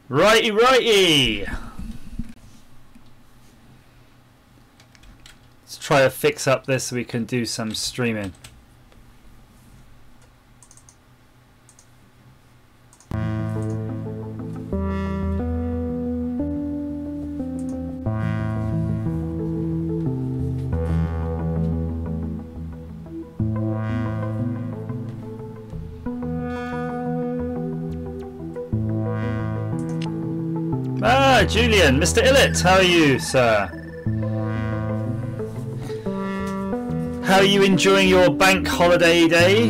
Righty, righty. Let's try to fix up this so we can do some streaming. Ah, Julian, Mr. Illett, how are you, sir? How are you enjoying your bank holiday day?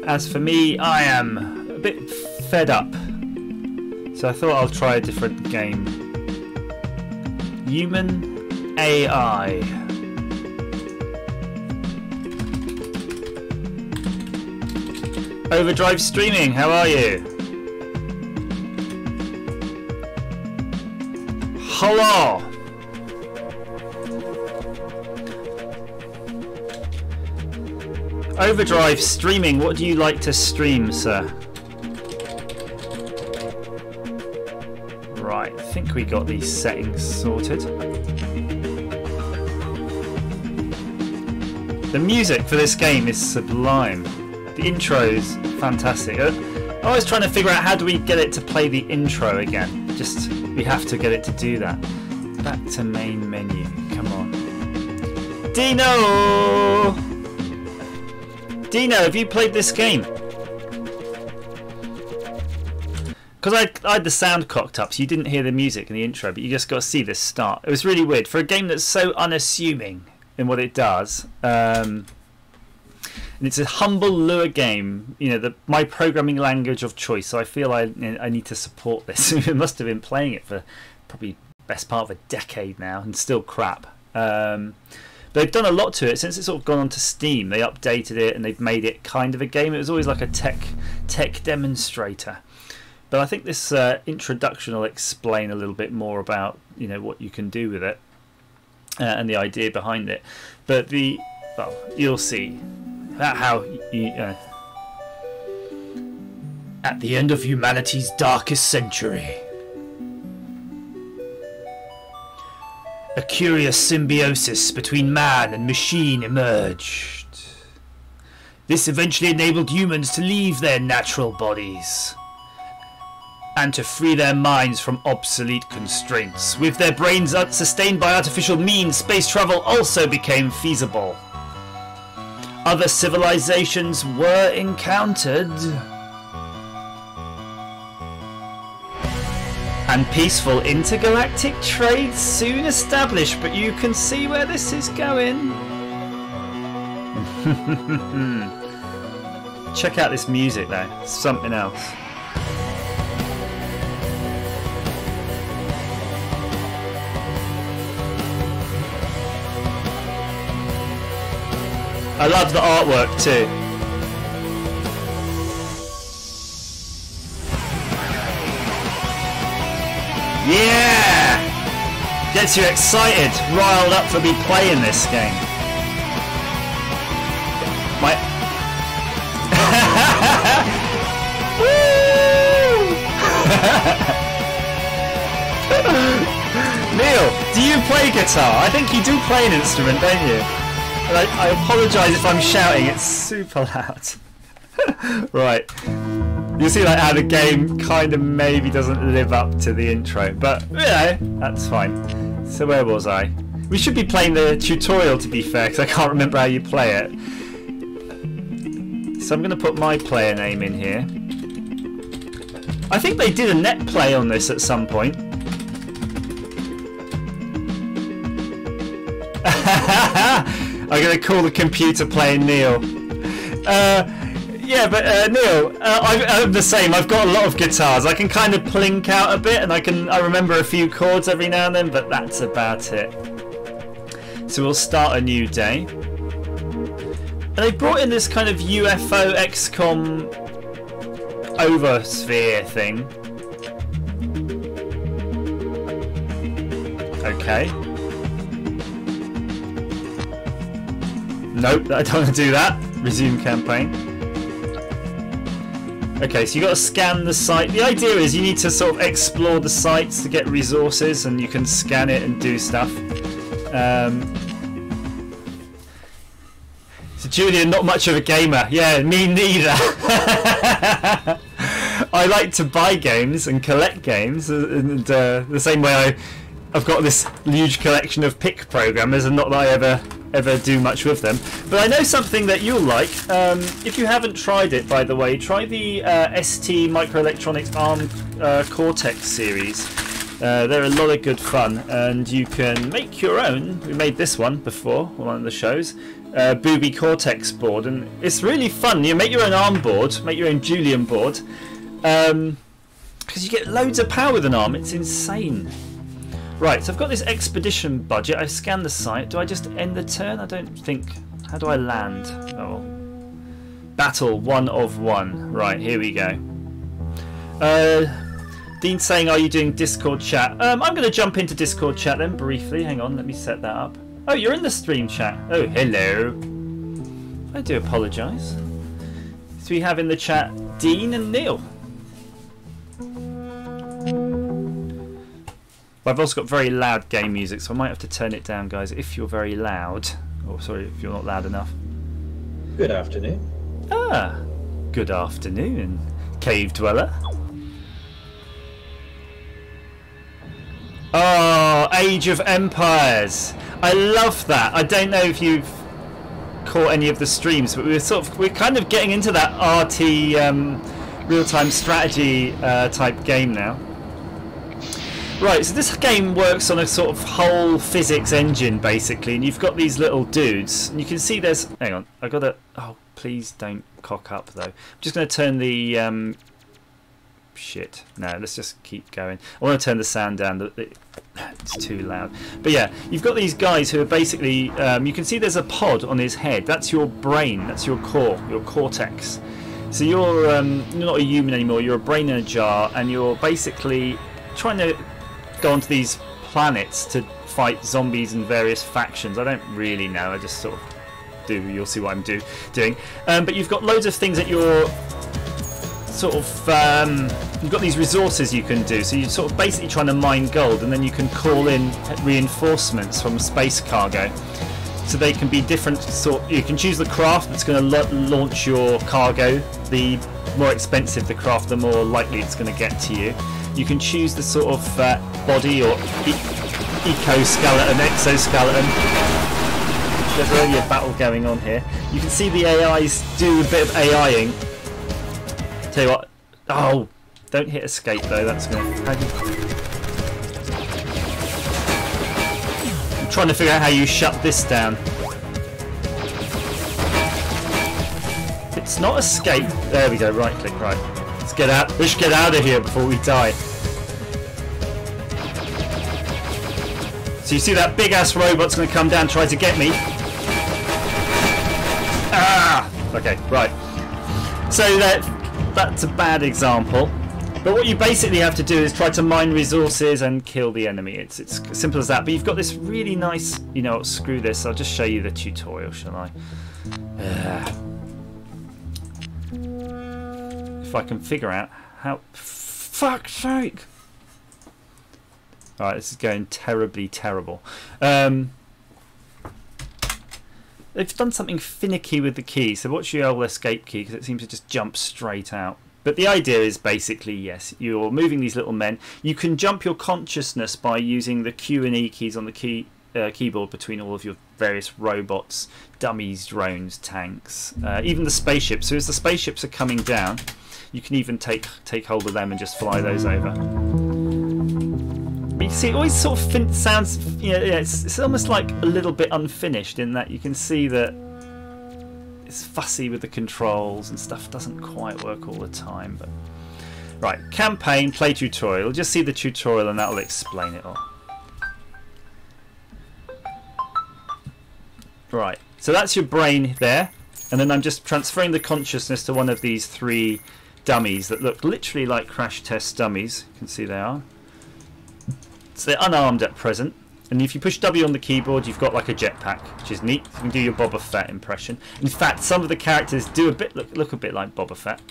As for me, I am a bit fed up. So I thought I'll try a different game. Human AI. Overdrive Streaming, how are you? Hello! Overdrive Streaming, what do you like to stream, sir? Right, I think we got these settings sorted. The music for this game is sublime. The intro's fantastic. I was trying to figure out how do we get it to play the intro again. Just, we have to get it to do that. Back to main menu. Come on. Dino! Dino, have you played this game? Because I had the sound cocked up, so you didn't hear the music in the intro, but you just got to see this start. It was really weird. For a game that's so unassuming in what it does, and it's a humble lure game, you know, my programming language of choice, so I feel I need to support this. I must have been playing it for probably best part of a decade now, and still crap. But they've done a lot to it since it's sort of gone onto Steam. They updated it and they've made it kind of a game. It was always like a tech demonstrator. But I think this introduction will explain a little bit more about, you know, what you can do with it and the idea behind it. But well, you'll see. How at the end of humanity's darkest century, a curious symbiosis between man and machine emerged. This eventually enabled humans to leave their natural bodies and to free their minds from obsolete constraints. With their brains sustained by artificial means, space travel also became feasible. Other civilizations were encountered, and peaceful intergalactic trade soon established, but you can see where this is going. Check out this music though, it's something else. I love the artwork too. Yeah! Gets you excited, riled up for me playing this game. My Neil, do you play guitar? I think you do play an instrument, don't you? I apologise if I'm shouting, it's super loud. Right. You see like how the game kind of maybe doesn't live up to the intro, but you know, that's fine. So where was I? We should be playing the tutorial to be fair, because I can't remember how you play it. So I'm going to put my player name in here. I think they did a net play on this at some point. I'm going to call the computer playing Neil. Yeah, but Neil, I'm the same. I've got a lot of guitars. I can kind of plink out a bit, and I remember a few chords every now and then, but that's about it. So we'll start a new day. And they brought in this kind of UFO XCOM oversphere thing. Okay. Nope, I don't want to do that. Resume campaign. Okay, so you got to scan the site. The idea is you need to sort of explore the sites to get resources, and you can scan it and do stuff. So Julian, not much of a gamer. Yeah, me neither. I like to buy games and collect games, and the same way I've got this huge collection of pick programmers, and not that I ever do much with them. But I know something that you'll like. If you haven't tried it, by the way, try the ST Microelectronics ARM Cortex series. They're a lot of good fun, and you can make your own. We made this one before on one of the shows. Booby Cortex board, and it's really fun. You make your own ARM board, make your own Julian board, because you get loads of power with an ARM. It's insane. Right, so I've got this expedition budget. I scanned the site. Do I just end the turn? I don't think. How do I land? Oh, battle 1 of 1. Right, here we go. Dean's saying, "Are you doing Discord chat?" I'm going to jump into Discord chat then briefly. Hang on, let me set that up. Oh, you're in the stream chat. Oh, hello. I do apologise. So we have in the chat Dean and Neil. I've also got very loud game music, so I might have to turn it down, guys, if you're very loud. Oh, sorry, if you're not loud enough. Good afternoon. Ah, good afternoon, Cave Dweller. Oh, Age of Empires. I love that. I don't know if you've caught any of the streams, but we're kind of getting into that RT real-time strategy type game now. Right, so this game works on a sort of whole physics engine basically, and you've got these little dudes, and you can see there's. Hang on, I got to. Oh, please don't cock up though. I'm just going to turn the. Shit. No, let's just keep going. I want to turn the sound down. It's too loud. But yeah, you've got these guys who are basically. You can see there's a pod on his head. That's your brain. That's your core. Your cortex. So you're not a human anymore. You're a brain in a jar, and you're basically trying to go onto these planets to fight zombies and various factions. I don't really know. I just sort of do. You'll see what I'm doing. But you've got loads of things that you're sort of you've got these resources you can do, so you're sort of basically trying to mine gold, and then you can call in reinforcements from space cargo, so they can be different sort. You can choose the craft that's going to launch your cargo. The more expensive the craft, the more likely it's going to get to you. You can choose the sort of body or eco-skeleton, exoskeleton. There's already a battle going on here. You can see the AIs do a bit of AIing. Tell you what. Oh, don't hit escape though. That's gonna. I'm trying to figure out how you shut this down. It's not escape. There we go. Right click. Right. Let's get out. Let's get out of here before we die. So you see that big ass robot's gonna come down, and try to get me. Ah. Okay. Right. So that's a bad example, but what you basically have to do is try to mine resources and kill the enemy. It's as simple as that. But you've got this really nice, you know, screw this, I'll just show you the tutorial, shall I? If I can figure out how. Fuck's sake! Alright, this is going terribly terrible. They've done something finicky with the key, so watch your old escape key because it seems to just jump straight out. But the idea is basically, yes, you're moving these little men. You can jump your consciousness by using the Q and E keys on the keyboard between all of your various robots, dummies, drones, tanks, even the spaceships. So as the spaceships are coming down, you can even take hold of them and just fly those over. But you see, it always sort of sounds, you know, it's almost like a little bit unfinished in that you can see that it's fussy with the controls and stuff doesn't quite work all the time. But right, campaign, play tutorial. Just see the tutorial and that'll explain it all. Right, so that's your brain there, and then I'm just transferring the consciousness to one of these 3 dummies that look literally like crash test dummies. You can see they are. So they're unarmed at present, and if you push W on the keyboard, you've got like a jetpack, which is neat. You can do your Boba Fett impression. In fact, some of the characters do a bit look a bit like Boba Fett.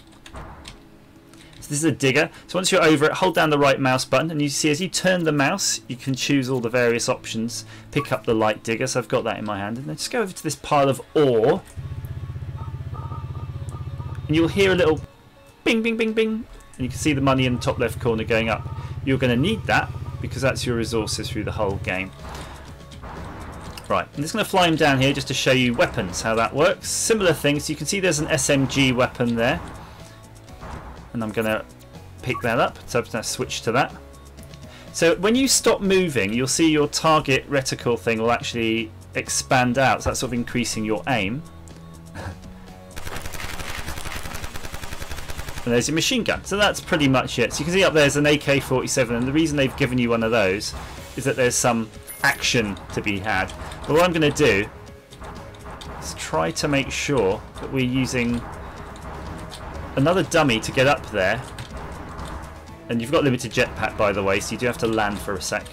this is a digger. So once you're over it, hold down the right mouse button, and you see as you turn the mouse, you can choose all the various options. Pick up the light digger, so I've got that in my hand, and then just go over to this pile of ore, and you'll hear a little bing, bing, bing, bing, and you can see the money in the top left corner going up. You're going to need that because that's your resources through the whole game. Right, I'm just going to fly him down here just to show you weapons, how that works. Similar things. You can see there's an SMG weapon there. And I'm going to pick that up. So I'm going to switch to that. So when you stop moving, you'll see your target reticle thing will actually expand out. So that's sort of increasing your aim. And there's your machine gun. So that's pretty much it. So you can see up there's an AK-47. And the reason they've given you one of those is that there's some action to be had. But what I'm going to do is try to make sure that we're using another dummy to get up there. And you've got limited jetpack, by the way, so you do have to land for a sec.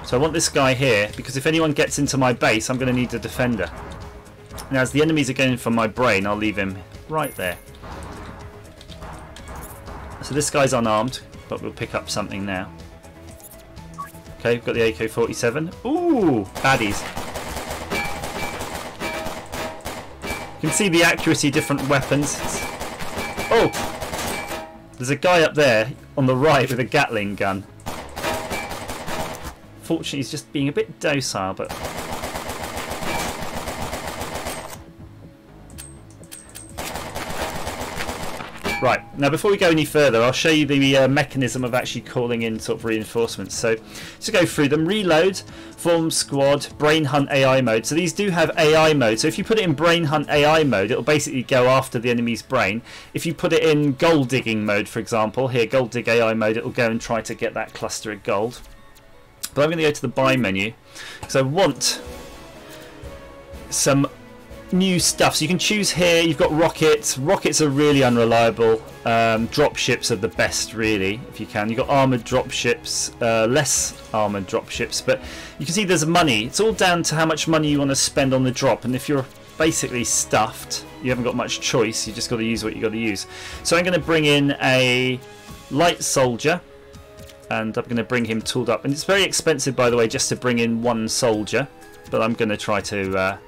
So I want this guy here, because if anyone gets into my base, I'm going to need a defender. Now as the enemies are going for my brain, I'll leave him right there. So this guy's unarmed, but we'll pick up something now. Okay, we've got the AK-47. Ooh, baddies. You can see the accuracy, different weapons. Oh! There's a guy up there on the right with a Gatling gun. Fortunately, he's just being a bit docile, but... Right, now before we go any further, I'll show you the mechanism of actually calling in sort of reinforcements. So to go through them, reload, form squad, brain hunt AI mode. So these do have AI mode. So if you put it in brain hunt AI mode, it'll basically go after the enemy's brain. If you put it in gold digging mode, for example, here gold dig AI mode, it'll go and try to get that cluster of gold. But I'm going to go to the buy menu because I want some new stuff. So you can choose here. You've got rockets. Rockets are really unreliable. Drop ships are the best, really, if you can. You've got armored drop ships, less armored drop ships, but you can see there's money. It's all down to how much money you want to spend on the drop, and if you're basically stuffed, you haven't got much choice. You just got to use what you got to use. So I'm going to bring in a light soldier, and I'm going to bring him tooled up, and it's very expensive, by the way, just to bring in one soldier, but I'm going to try to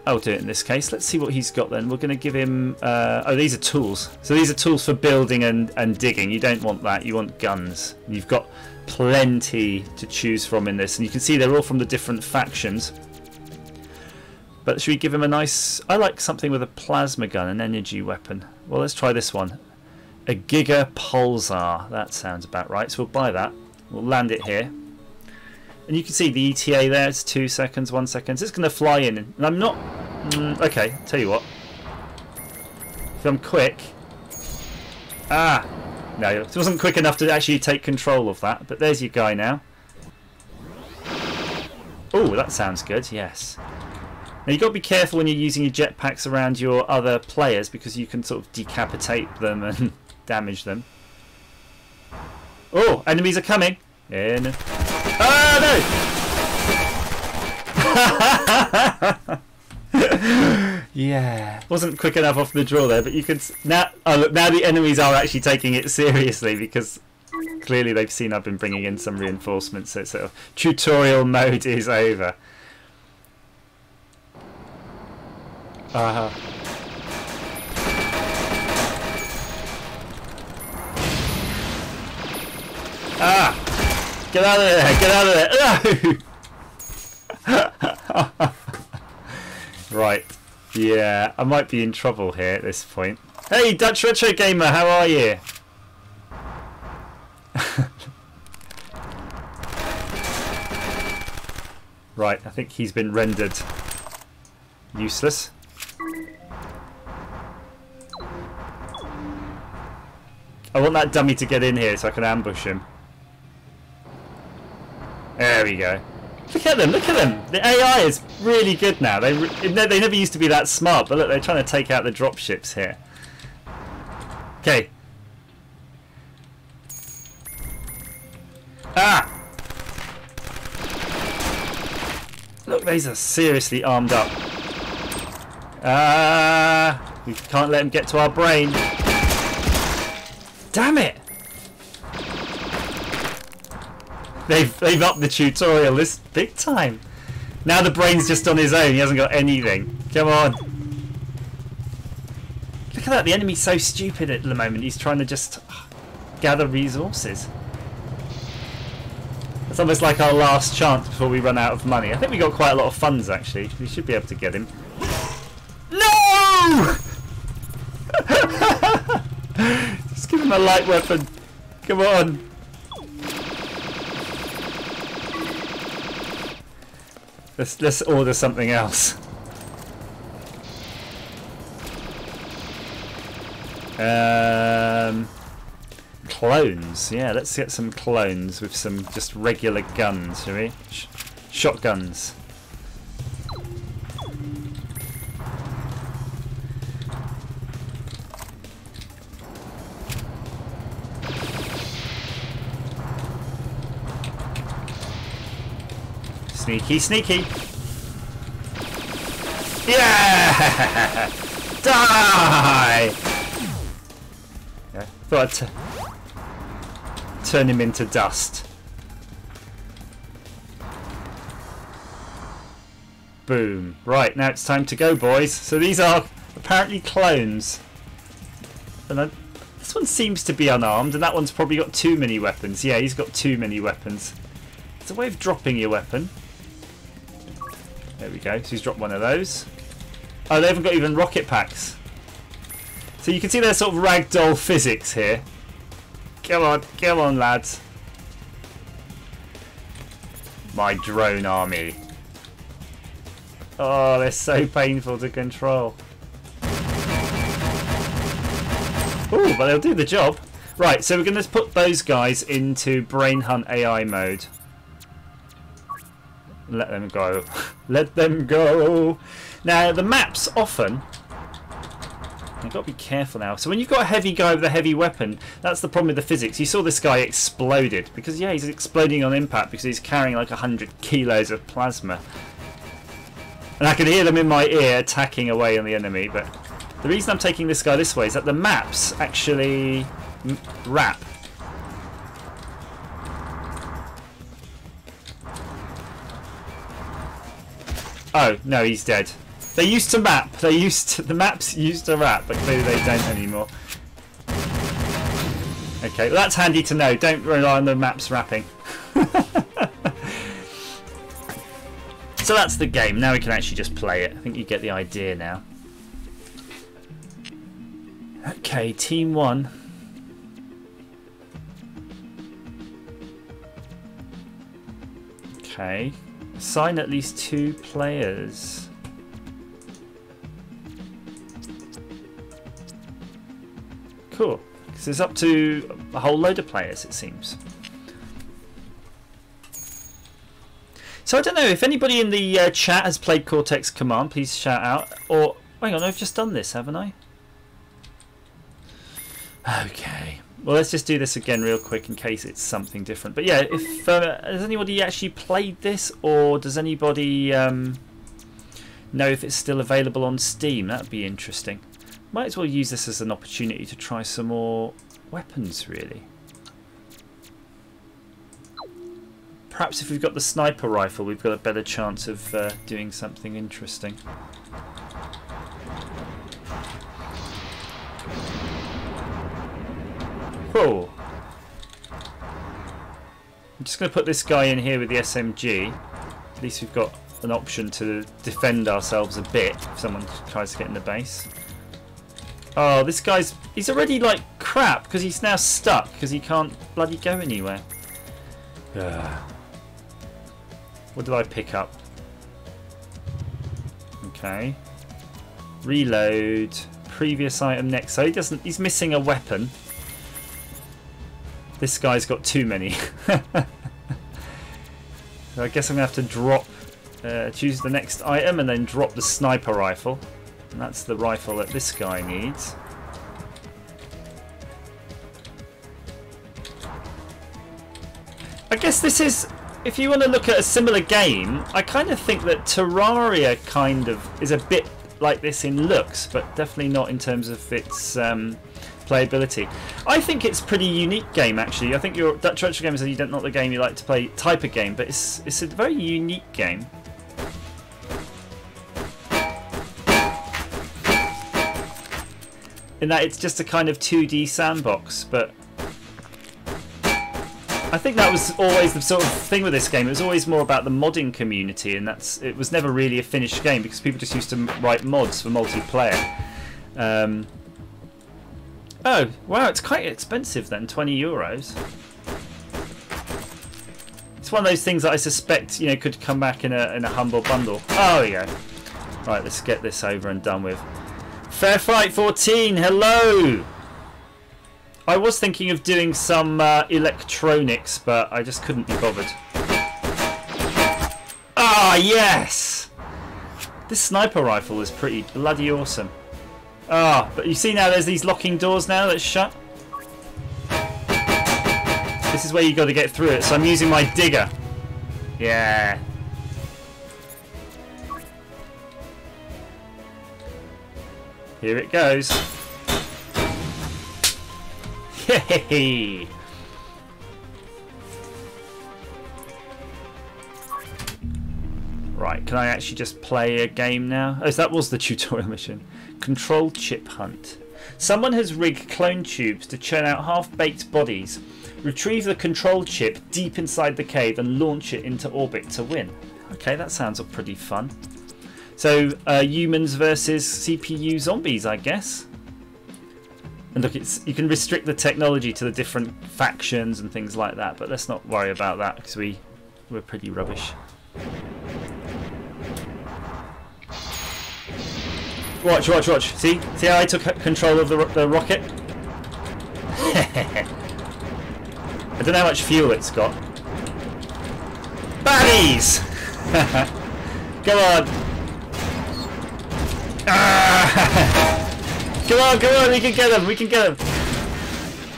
I'll do it in this case. Let's see what he's got then. We're going to give him... oh, these are tools. So these are tools for building and digging. You don't want that. You want guns. You've got plenty to choose from in this. And you can see they're all from the different factions. But should we give him a nice... I like something with a plasma gun, an energy weapon. Well, let's try this one. A Giga Pulsar. That sounds about right. So we'll buy that. We'll land it here. And you can see the ETA there, it's 2 seconds, 1 second. So it's going to fly in. And I'm not... okay, tell you what. If I'm quick... Ah! No, it wasn't quick enough to actually take control of that. But there's your guy now. Oh, that sounds good, yes. Now you've got to be careful when you're using your jetpacks around your other players, because you can sort of decapitate them and damage them. Oh, enemies are coming! In. Oh no! Yeah, wasn't quick enough off the draw there, but you can now. Oh look, now the enemies are actually taking it seriously because clearly they've seen I've been bringing in some reinforcements. So sort of tutorial mode is over. Ah! Get out of there! Get out of there! Right. Yeah, I might be in trouble here at this point. Hey, Dutch Retro Gamer, how are you? Right, I think he's been rendered useless. I want that dummy to get in here so I can ambush him. There we go. Look at them, look at them. The AI is really good now. They never used to be that smart, but look, they're trying to take out the dropships here. Okay. Ah! Look, these are seriously armed up. We can't let him get to our brain. Damn it! They've upped the tutorial this big time. Now the brain's just on his own. He hasn't got anything. Come on. Look at that. The enemy's so stupid at the moment. He's trying to just gather resources. It's almost like our last chance before we run out of money. I think we got quite a lot of funds actually. We should be able to get him. No! Just give him a light weapon. Come on. Let's order something else. Clones. Yeah, let's get some clones with some just regular guns, shall we? Shotguns. Sneaky, sneaky. Yeah! Die! Yeah, thought I'd turn him into dust. Boom. Right, now it's time to go, boys. So these are apparently clones. And this one seems to be unarmed, and that one's probably got too many weapons. Yeah, he's got too many weapons. It's a way of dropping your weapon. There we go. So he's dropped one of those. Oh, they haven't got even rocket packs. So you can see there's sort of ragdoll physics here. Come on, lads. My drone army. Oh, they're so painful to control. Ooh, but they'll do the job. Right, so we're going to put those guys into Brain Hunt AI mode. Let them go. Let them go. Now, the maps often... You've got to be careful now. So when you've got a heavy guy with a heavy weapon, that's the problem with the physics. You saw this guy exploded. Because, yeah, he's exploding on impact because he's carrying like 100 kilos of plasma. And I can hear them in my ear attacking away on the enemy. But the reason I'm taking this guy this way is that the maps actually wrap. Oh, no, he's dead. They used to map. The maps used to wrap, but clearly they don't anymore. Okay, well, that's handy to know. Don't rely on the maps wrapping. So that's the game. Now we can actually just play it. I think you get the idea now. Okay, team 1. Okay. Assign at least 2 players. Cool. Because there's up to a whole load of players, it seems. So I don't know if anybody in the chat has played Cortex Command. Please shout out. Or hang on, I've just done this, haven't I? Okay. Well, let's just do this again real quick in case it's something different. But yeah, if has anybody actually played this, or does anybody know if it's still available on Steam? That'd be interesting. Might as well use this as an opportunity to try some more weapons, really. Perhaps if we've got the sniper rifle, we've got a better chance of doing something interesting. Cool. I'm just going to put this guy in here with the SMG. At least we've got an option to defend ourselves a bit if someone tries to get in the base. Oh, this guy's... He's already like crap because he's now stuck because he can't bloody go anywhere. What did I pick up? Okay. Reload. Previous item next. So he doesn't... He's missing a weapon. This guy's got too many. So I guess I'm going to have to drop... choose the next item and then drop the sniper rifle. And that's the rifle that this guy needs. I guess this is... If you want to look at a similar game, I kind of think that Terraria kind of is a bit like this in looks, but definitely not in terms of its playability. I think it's a pretty unique game, actually. I think your Dutch Retro Gamer said you don't know the game you like to play type of game, but it's a very unique game. In that it's just a kind of 2D sandbox, but I think that was always the sort of thing with this game. It was always more about the modding community, and it was never really a finished game because people just used to write mods for multiplayer. Oh, wow, it's quite expensive then, €20. It's one of those things that I suspect, you know, could come back in a humble bundle. Oh, yeah. Right, let's get this over and done with. Fair Fight 14, hello! I was thinking of doing some electronics, but I just couldn't be bothered. Ah, yes! This sniper rifle is pretty bloody awesome. Ah, but you see now there's these locking doors now that's shut. This is where you got to get through it, so I'm using my digger. Yeah. Here it goes. Yay! Right, can I actually just play a game now? Oh, that was the tutorial mission. Control chip hunt. Someone has rigged clone tubes to churn out half-baked bodies. Retrieve the control chip deep inside the cave and launch it into orbit to win. Okay, that sounds pretty fun. So, humans versus CPU zombies, I guess. And look, you can restrict the technology to the different factions and things like that, but let's not worry about that because we're pretty rubbish. Watch, watch, watch. See how I took control of the rocket? I don't know how much fuel it's got. Baddies! Come on! Ah! Come on, we can get them, we can get them!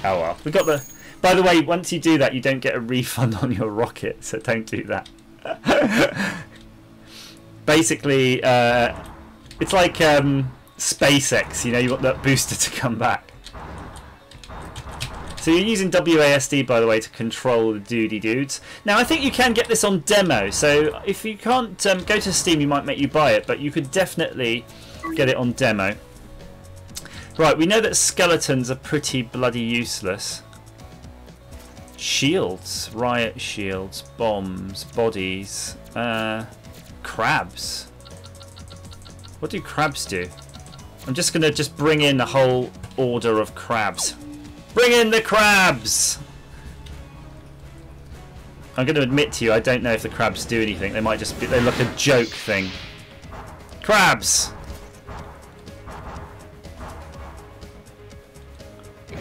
Oh well, we got the... By the way, once you do that, you don't get a refund on your rocket, so don't do that. Basically, it's like SpaceX, you know, you want that booster to come back. So you're using WASD, by the way, to control the doody dudes. Now, I think you can get this on demo, so if you can't go to Steam, you might make you buy it, but you could definitely get it on demo. Right, we know that skeletons are pretty bloody useless. Shields, riot shields, bombs, bodies, crabs. What do crabs do? I'm just going to bring in the whole order of crabs. Bring in the crabs! I'm going to admit to you, I don't know if the crabs do anything. They might just be, they look a joke thing. Crabs!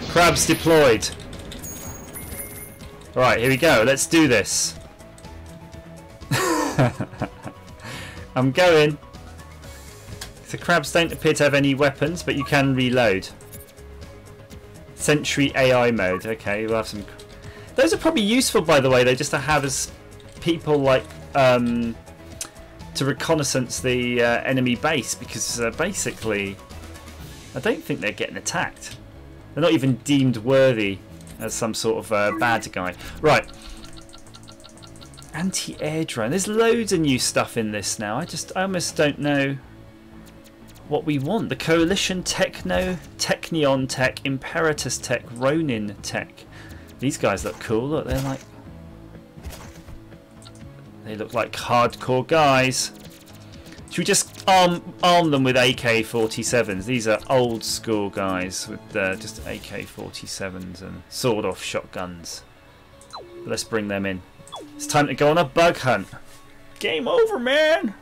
Crabs deployed. Alright, here we go. Let's do this. I'm going. The crabs don't appear to have any weapons, but you can reload. Sentry AI mode. Okay, we'll have some. Those are probably useful, by the way, though, just to have as people like to reconnaissance the enemy base, because basically, I don't think they're getting attacked. They're not even deemed worthy as some sort of bad guy. Right. Anti-air drone. There's loads of new stuff in this now. I almost don't know what we want. The Coalition Technion Tech, Imperatus Tech, Ronin Tech. These guys look cool. Look, they look like hardcore guys. Should we just arm them with AK-47s? These are old school guys with just AK-47s and sawed-off shotguns. Let's bring them in. It's time to go on a bug hunt. Game over, man!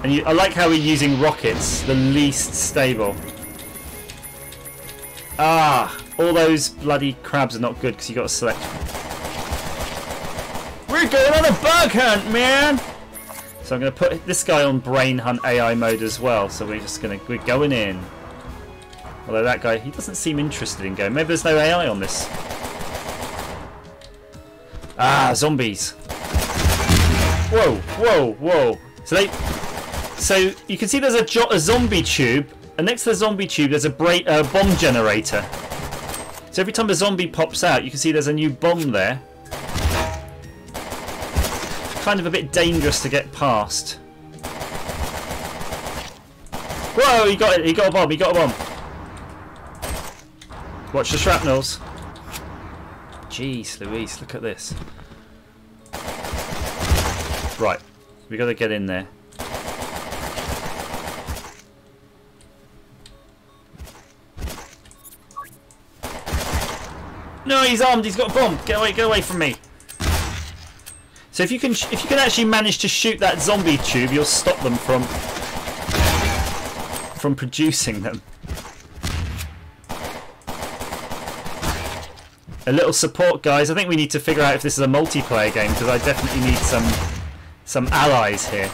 And I like how we're using rockets, the least stable. Ah, all those bloody crabs are not good because you got to select. We're going on a bug hunt, man! So I'm going to put this guy on brain hunt AI mode as well. So we're going in. Although that guy, he doesn't seem interested in going. Maybe there's no AI on this. Ah, zombies. Whoa, whoa, whoa. So you can see there's a zombie tube, and next to the zombie tube there's a bomb generator. So every time a zombie pops out, you can see there's a new bomb there. Kind of a bit dangerous to get past. Whoa, he got it. He got a bomb. He got a bomb. Watch the shrapnels. Jeez Louise, look at this. Right, we got to get in there. No, he's armed. He's got a bomb. Get away from me. So if you can actually manage to shoot that zombie tube, you'll stop them from producing them. A little support, guys. I think we need to figure out if this is a multiplayer game, because I definitely need some allies here.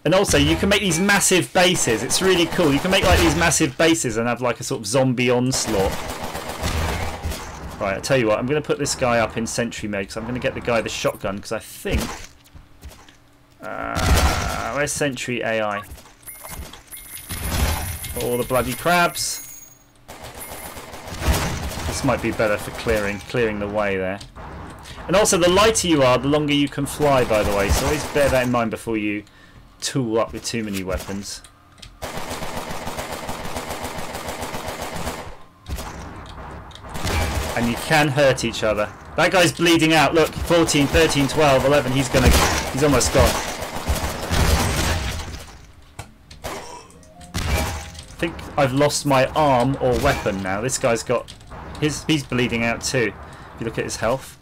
And also, you can make these massive bases. It's really cool. You can make like these massive bases and have like a sort of zombie onslaught. Right, I'll tell you what. I'm going to put this guy up in sentry mode because I'm going to get the guy the shotgun, because I think... where's sentry AI? All the bloody crabs. This might be better for clearing the way there. And also, the lighter you are, the longer you can fly, by the way. So always bear that in mind before you tool up with too many weapons. And you can hurt each other. That guy's bleeding out. Look, 14, 13, 12, 11. He's almost gone. I think I've lost my arm or weapon now. This guy's got... He's bleeding out too. If you look at his health.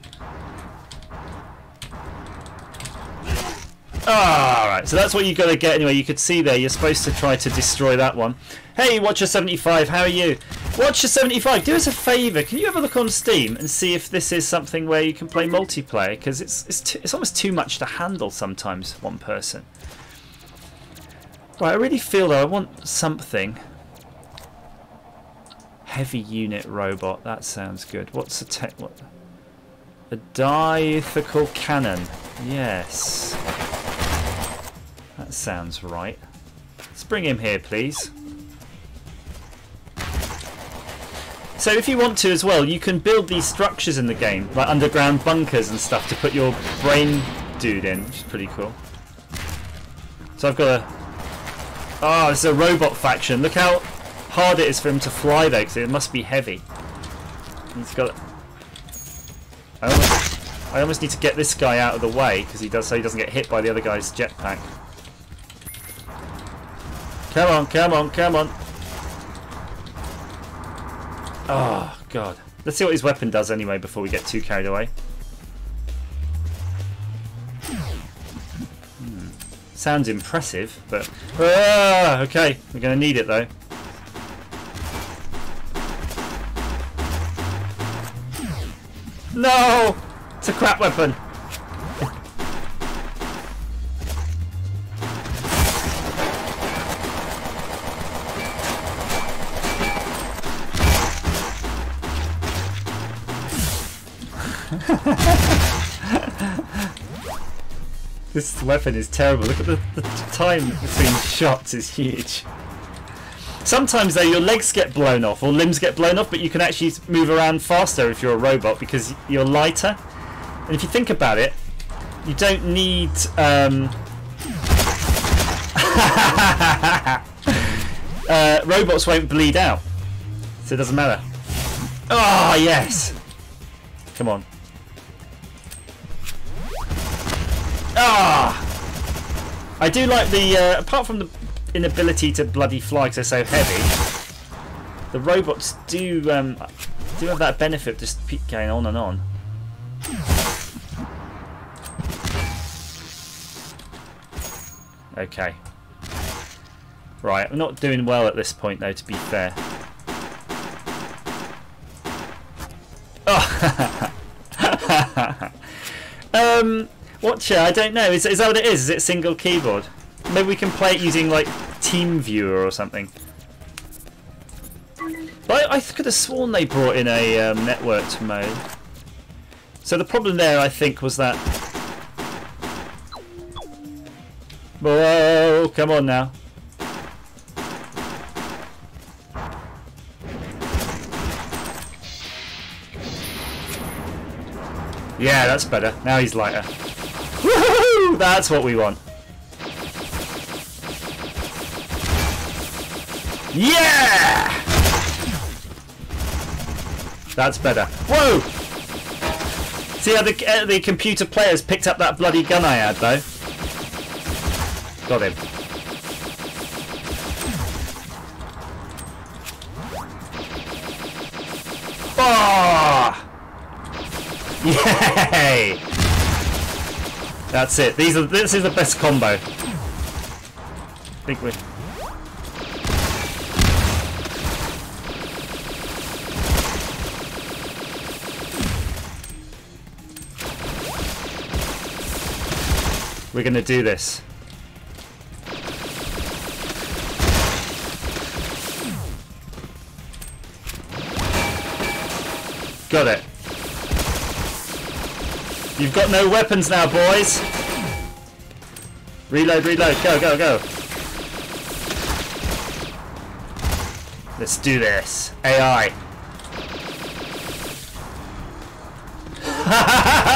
Alright, so that's what you've got to get anyway. You could see there, you're supposed to try to destroy that one. Hey, Watcher75, how are you? Watcher75, do us a favour. Can you have a look on Steam and see if this is something where you can play multiplayer? Because it's almost too much to handle sometimes, one person. Right, I really feel though I want something. Heavy unit robot, that sounds good. What's the tech? What? A diethical cannon. Yes. That sounds right. Let's bring him here, please. So if you want to as well, you can build these structures in the game, like underground bunkers and stuff, to put your brain dude in, which is pretty cool. So I've got a... Oh, this is a robot faction. Look how hard it is for him to fly though, because it must be heavy. He's got... I almost need to get this guy out of the way, because he doesn't get hit by the other guy's jetpack. Come on, come on, come on. Oh, God. Let's see what his weapon does anyway before we get too carried away. Sounds impressive, but... okay, we're going to need it though. No! It's a crap weapon. This weapon is terrible. Look at the time between shots is huge. Sometimes though your legs get blown off or limbs get blown off, but you can actually move around faster if you're a robot because you're lighter. And if you think about it, you don't need robots won't bleed out, so it doesn't matter. Oh yes, come on. Ah, I do like the apart from the inability to bloody fly because they're so heavy, the robots do have that benefit of just keep going on and on. Okay. Right, I'm not doing well at this point though, to be fair. Oh. Watcher, I don't know. Is that what it is? Is it single keyboard? Maybe we can play it using like Team Viewer or something. But I could have sworn they brought in a networked mode. So the problem there, I think, was that Whoa, come on now. Yeah, that's better. Now he's lighter. Woohoo! That's what we want. Yeah! That's better. Whoa! See how the computer players picked up that bloody gun I had, though? Got him. Oh! Yay! That's it. This is the best combo. I think we're gonna do this. Got it. You've got no weapons now, boys. Reload, reload, go, go, go. Let's do this. AI.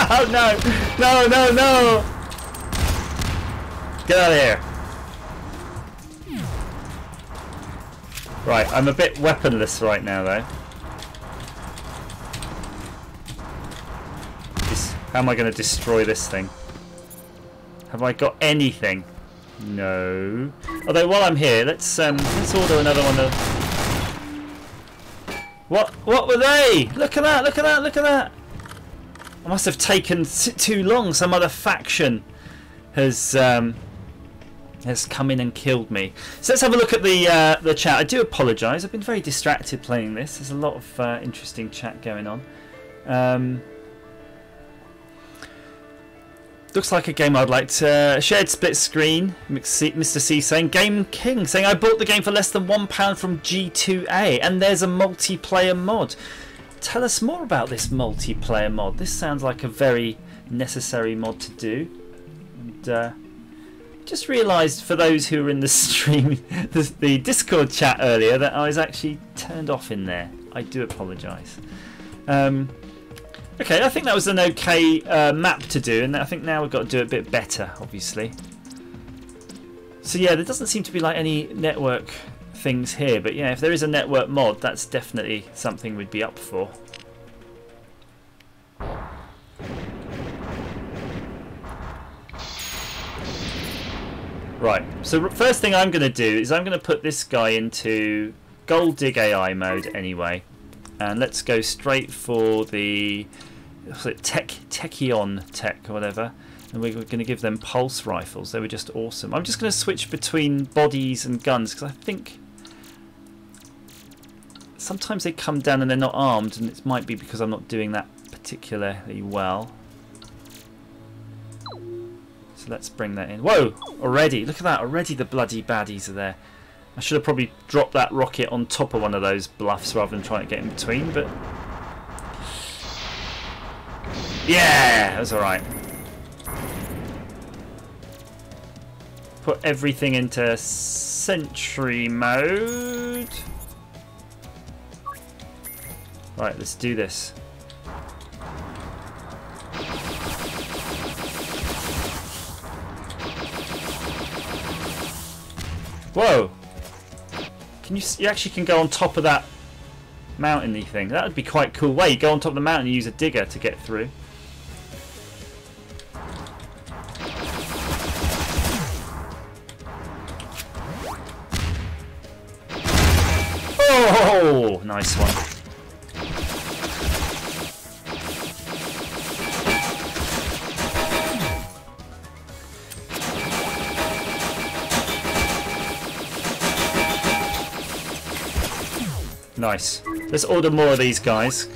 Oh no! No, no, no! Get out of here. Right, I'm a bit weaponless right now, though. How am I going to destroy this thing? Have I got anything? No. Although while I'm here, let's order another one of. What were they? Look at that! Look at that! Look at that! I must have taken too long. Some other faction has come in and killed me. So let's have a look at the chat. I do apologise. I've been very distracted playing this. There's a lot of interesting chat going on. Looks like a game I'd like to shared split screen. Mr. C saying Game King saying I bought the game for less than £1 from G2A and there's a multiplayer mod. Tell us more about this multiplayer mod. This sounds like a very necessary mod to do. And just realised for those who were in the stream, the Discord chat earlier, that I was actually turned off in there. I do apologise. Okay, I think that was an okay map to do, and I think now we've got to do it a bit better, obviously. So yeah, there doesn't seem to be like any network things here, but yeah, if there is a network mod, that's definitely something we'd be up for. Right, so first thing I'm going to do is I'm going to put this guy into Gold Dig AI mode anyway. And let's go straight for the Techion Tech or whatever. And we're going to give them pulse rifles. They were just awesome. I'm just going to switch between bodies and guns because I think sometimes they come down and they're not armed, and it might be because I'm not doing that particularly well. So let's bring that in. Whoa! Already! Look at that! Already the bloody baddies are there. I should have probably dropped that rocket on top of one of those bluffs rather than trying to get in between, but yeah, that's alright. Put everything into sentry mode. Right, let's do this. Whoa! You actually can go on top of that mountainy thing. That would be quite cool. Way you go on top of the mountain and use a digger to get through. Oh, nice one. Nice. Let's order more of these guys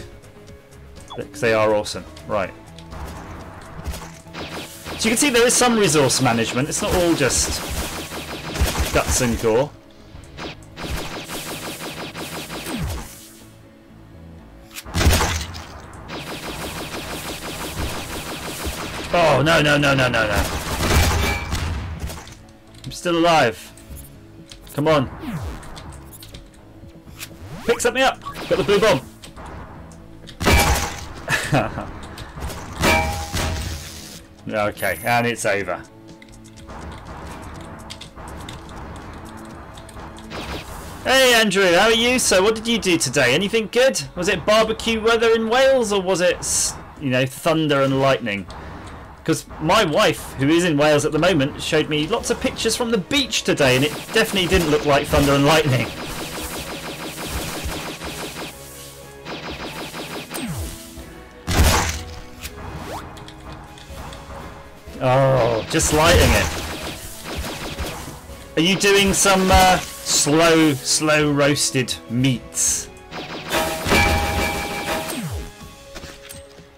because they are awesome. Right. So you can see there is some resource management. It's not all just guts and gore. Oh no no no no no no! Still alive. Come on. Pick something up. Got the blue bomb. Okay, and it's over. Hey Andrew, how are you? So what did you do today? Anything good? Was it barbecue weather in Wales, or was it, you know, thunder and lightning? Because my wife, who is in Wales at the moment, showed me lots of pictures from the beach today, and it definitely didn't look like thunder and lightning. Oh, just lighting it. Are you doing some slow roasted meats?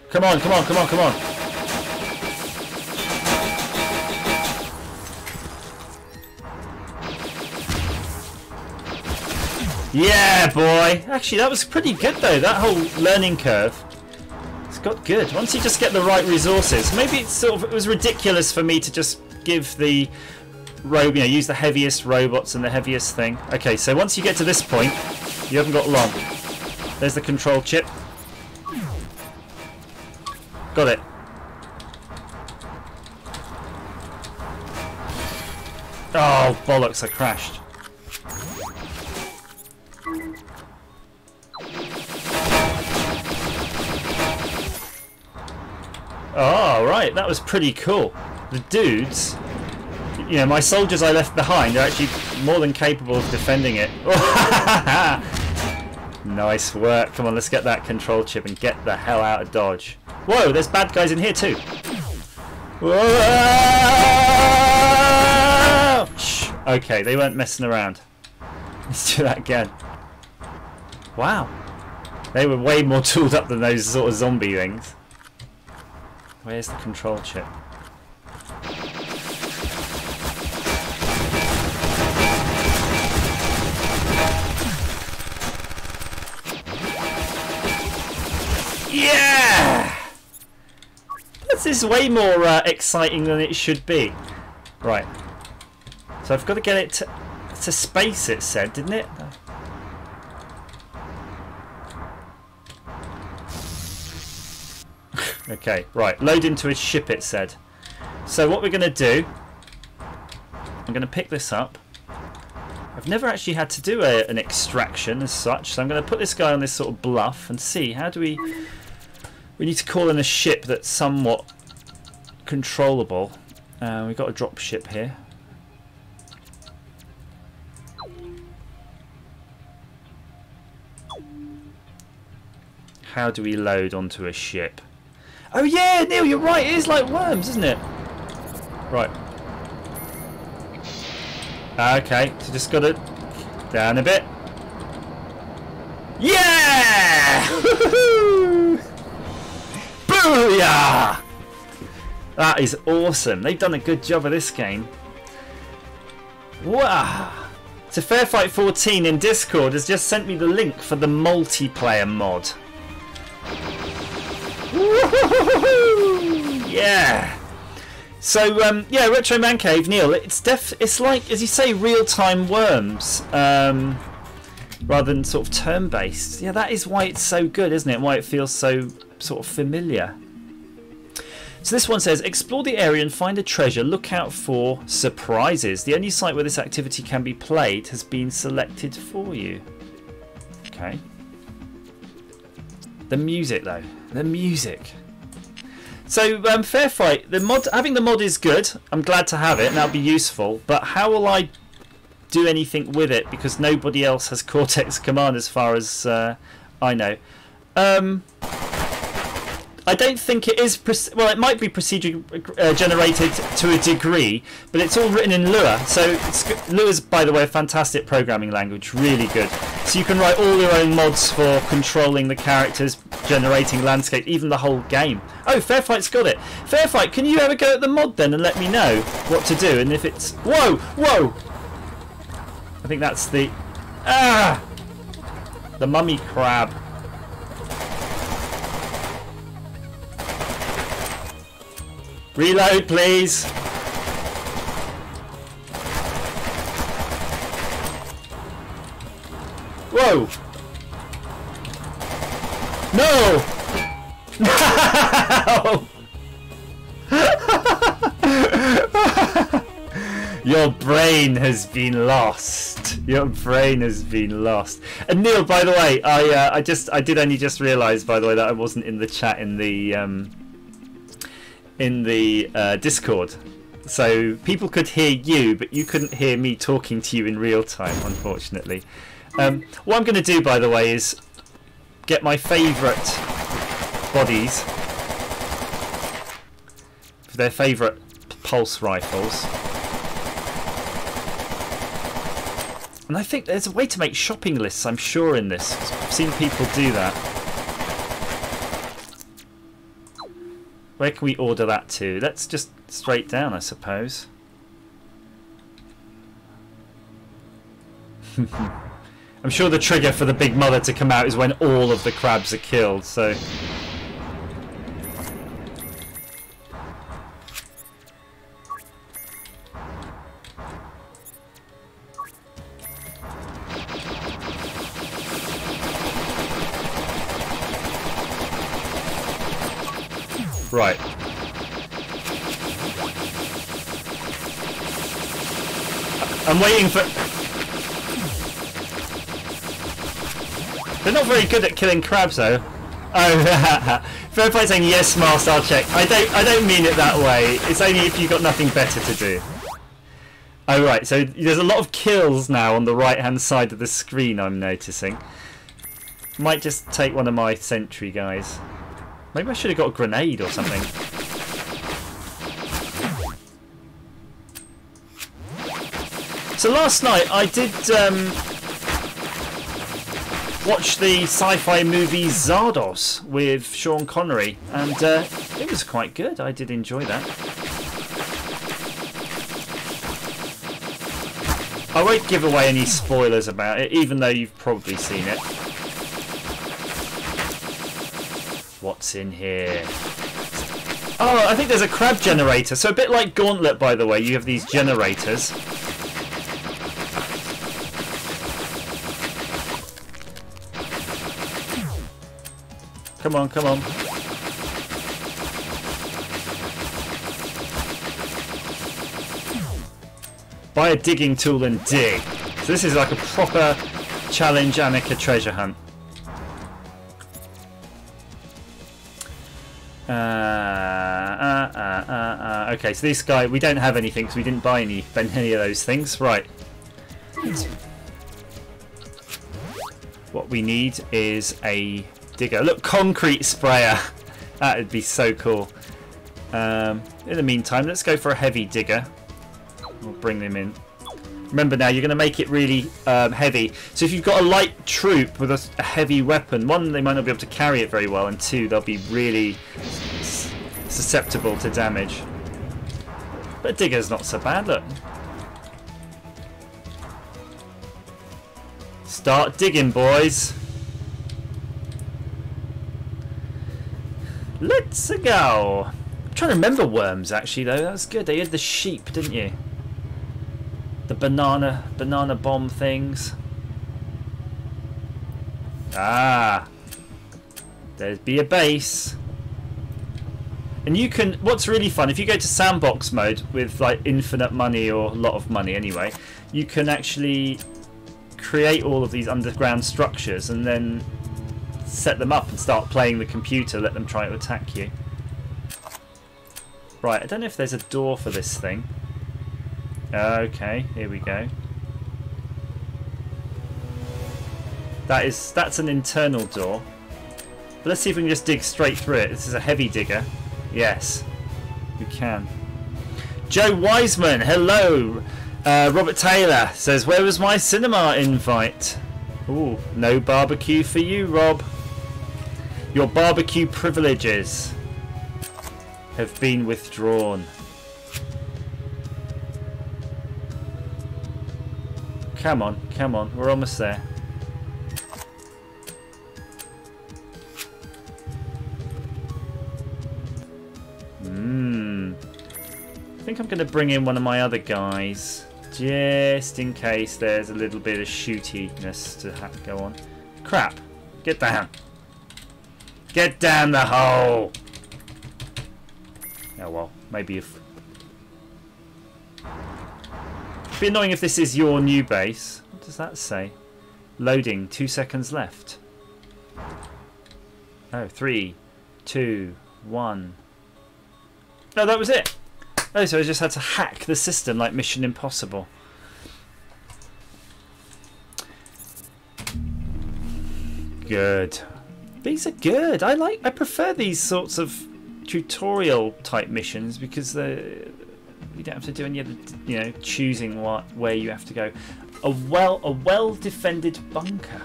Come on, come on, come on, come on. Yeah, boy. Actually, that was pretty good though. That whole learning curve. Got good. Once you just get the right resources. Maybe it's it was ridiculous for me to just give the use the heaviest robots and the heaviest thing. Okay, so once you get to this point, you haven't got long. There's the control chip. Got it. Oh, bollocks, I crashed. Oh, right, that was pretty cool. The dudes, you know, my soldiers I left behind are actually more than capable of defending it. Nice work. Come on, let's get that control chip and get the hell out of Dodge. Whoa, there's bad guys in here too. Whoa! Shh. Okay, they weren't messing around. Let's do that again. Wow. They were way more tooled up than those sort of zombie things. Where's the control chip? Yeah! This is way more exciting than it should be. Right. So I've got to get it to space, it said, didn't it? Okay, right. Load into a ship, it said. So what we're going to do, I'm going to pick this up. I've never actually had to do an extraction as such, so I'm going to put this guy on this sort of bluff and see how do we need to call in a ship that's somewhat controllable. We've got a drop ship here. How do we load onto a ship? Oh yeah, Neil, you're right. It is like worms, isn't it? Right. Okay, so just got to down a bit. Yeah! Booyah! That is awesome. They've done a good job of this game. Wow! So Fairfight 14 in Discord has just sent me the link for the multiplayer mod. Yeah. So yeah, Retro Man Cave, Neil. It's like, as you say, real-time worms, rather than sort of turn-based. Yeah, that is why it's so good, isn't it? Why it feels so sort of familiar. So this one says, explore the area and find a treasure. Look out for surprises. The only site where this activity can be played has been selected for you. Okay. The music, though. The music. So fair fight. The mod, having the mod is good. I'm glad to have it, and that'll be useful. But how will I do anything with it? Because nobody else has Cortex Command, as far as I know. I don't think it is. Well, it might be procedurally generated to a degree, but it's all written in Lua. So Lua's, by the way, a fantastic programming language, really good. So you can write all your own mods for controlling the characters, generating landscape, even the whole game. Oh, Fairfight's got it. Fairfight, can you ever go at the mod then and let me know what to do? And if it's whoa, whoa! I think that's the the mummy crab. Reload, please. Whoa! No! No! Your brain has been lost. Your brain has been lost. And Neil, by the way, I did only just realise, by the way, that I wasn't in the chat in the Discord. So people could hear you, but you couldn't hear me talking to you in real time, unfortunately. What I'm going to do, by the way, is get my favourite bodies for their favourite pulse rifles. And I think there's a way to make shopping lists, I'm sure, in this. I've seen people do that. Where can we order that to? Let's just straight down, I suppose. I'm sure the trigger for the Big Mother to come out is when all of the crabs are killed, so... Right. I'm waiting for... They're not very good at killing crabs, though. Oh, Verify saying yes, Master. I'll check. I don't mean it that way. It's only if you've got nothing better to do. Oh, right. So there's a lot of kills now on the right-hand side of the screen. I'm noticing. Might just take one of my sentry guys. Maybe I should have got a grenade or something. So last night I did watch the sci-fi movie Zardos with Sean Connery, and it was quite good. I did enjoy that. I won't give away any spoilers about it, even though you've probably seen it. What's in here? Oh, I think there's a crab generator. So a bit like Gauntlet, by the way, you have these generators. Come on, come on. Buy a digging tool and dig. So this is like a proper challenge Annika treasure hunt. Okay, so this guy, we don't have anything because we didn't buy any of those things. Right. What we need is a digger. Look, concrete sprayer. That would be so cool. In the meantime, let's go for a heavy digger. We'll bring them in. Remember now, you're going to make it really heavy. So if you've got a light troop with a heavy weapon, one, they might not be able to carry it very well, and two, they'll be really susceptible to damage. But digger's not so bad, look. Start digging, boys. Let's go. I'm trying to remember worms, actually, though. That was good. They had the sheep, didn't you? The banana bomb things. Ah, there'd be a base. And you can, what's really fun, if you go to sandbox mode with like infinite money or a lot of money anyway, you can actually create all of these underground structures and then set them up and start playing the computer, let them try to attack you. Right, I don't know if there's a door for this thing. Okay, here we go. That's an internal door. But let's see if we can just dig straight through it. This is a heavy digger. Yes, we can. Joe Wiseman, hello. Robert Taylor says, where was my cinema invite? Ooh, no barbecue for you, Rob. Your barbecue privileges have been withdrawn. Come on, come on, we're almost there. I think I'm going to bring in one of my other guys. Just in case there's a little bit of shootiness to have to go on. Crap. Get down. Get down the hole. Oh well, maybe if... It'd be annoying if this is your new base. What does that say? Loading, 2 seconds left. Oh, 3, 2, 1. No, that was it. Oh, so I just had to hack the system like Mission Impossible. Good. These are good. I prefer these sorts of tutorial type missions because you don't have to do any other, choosing where you have to go. A well defended bunker.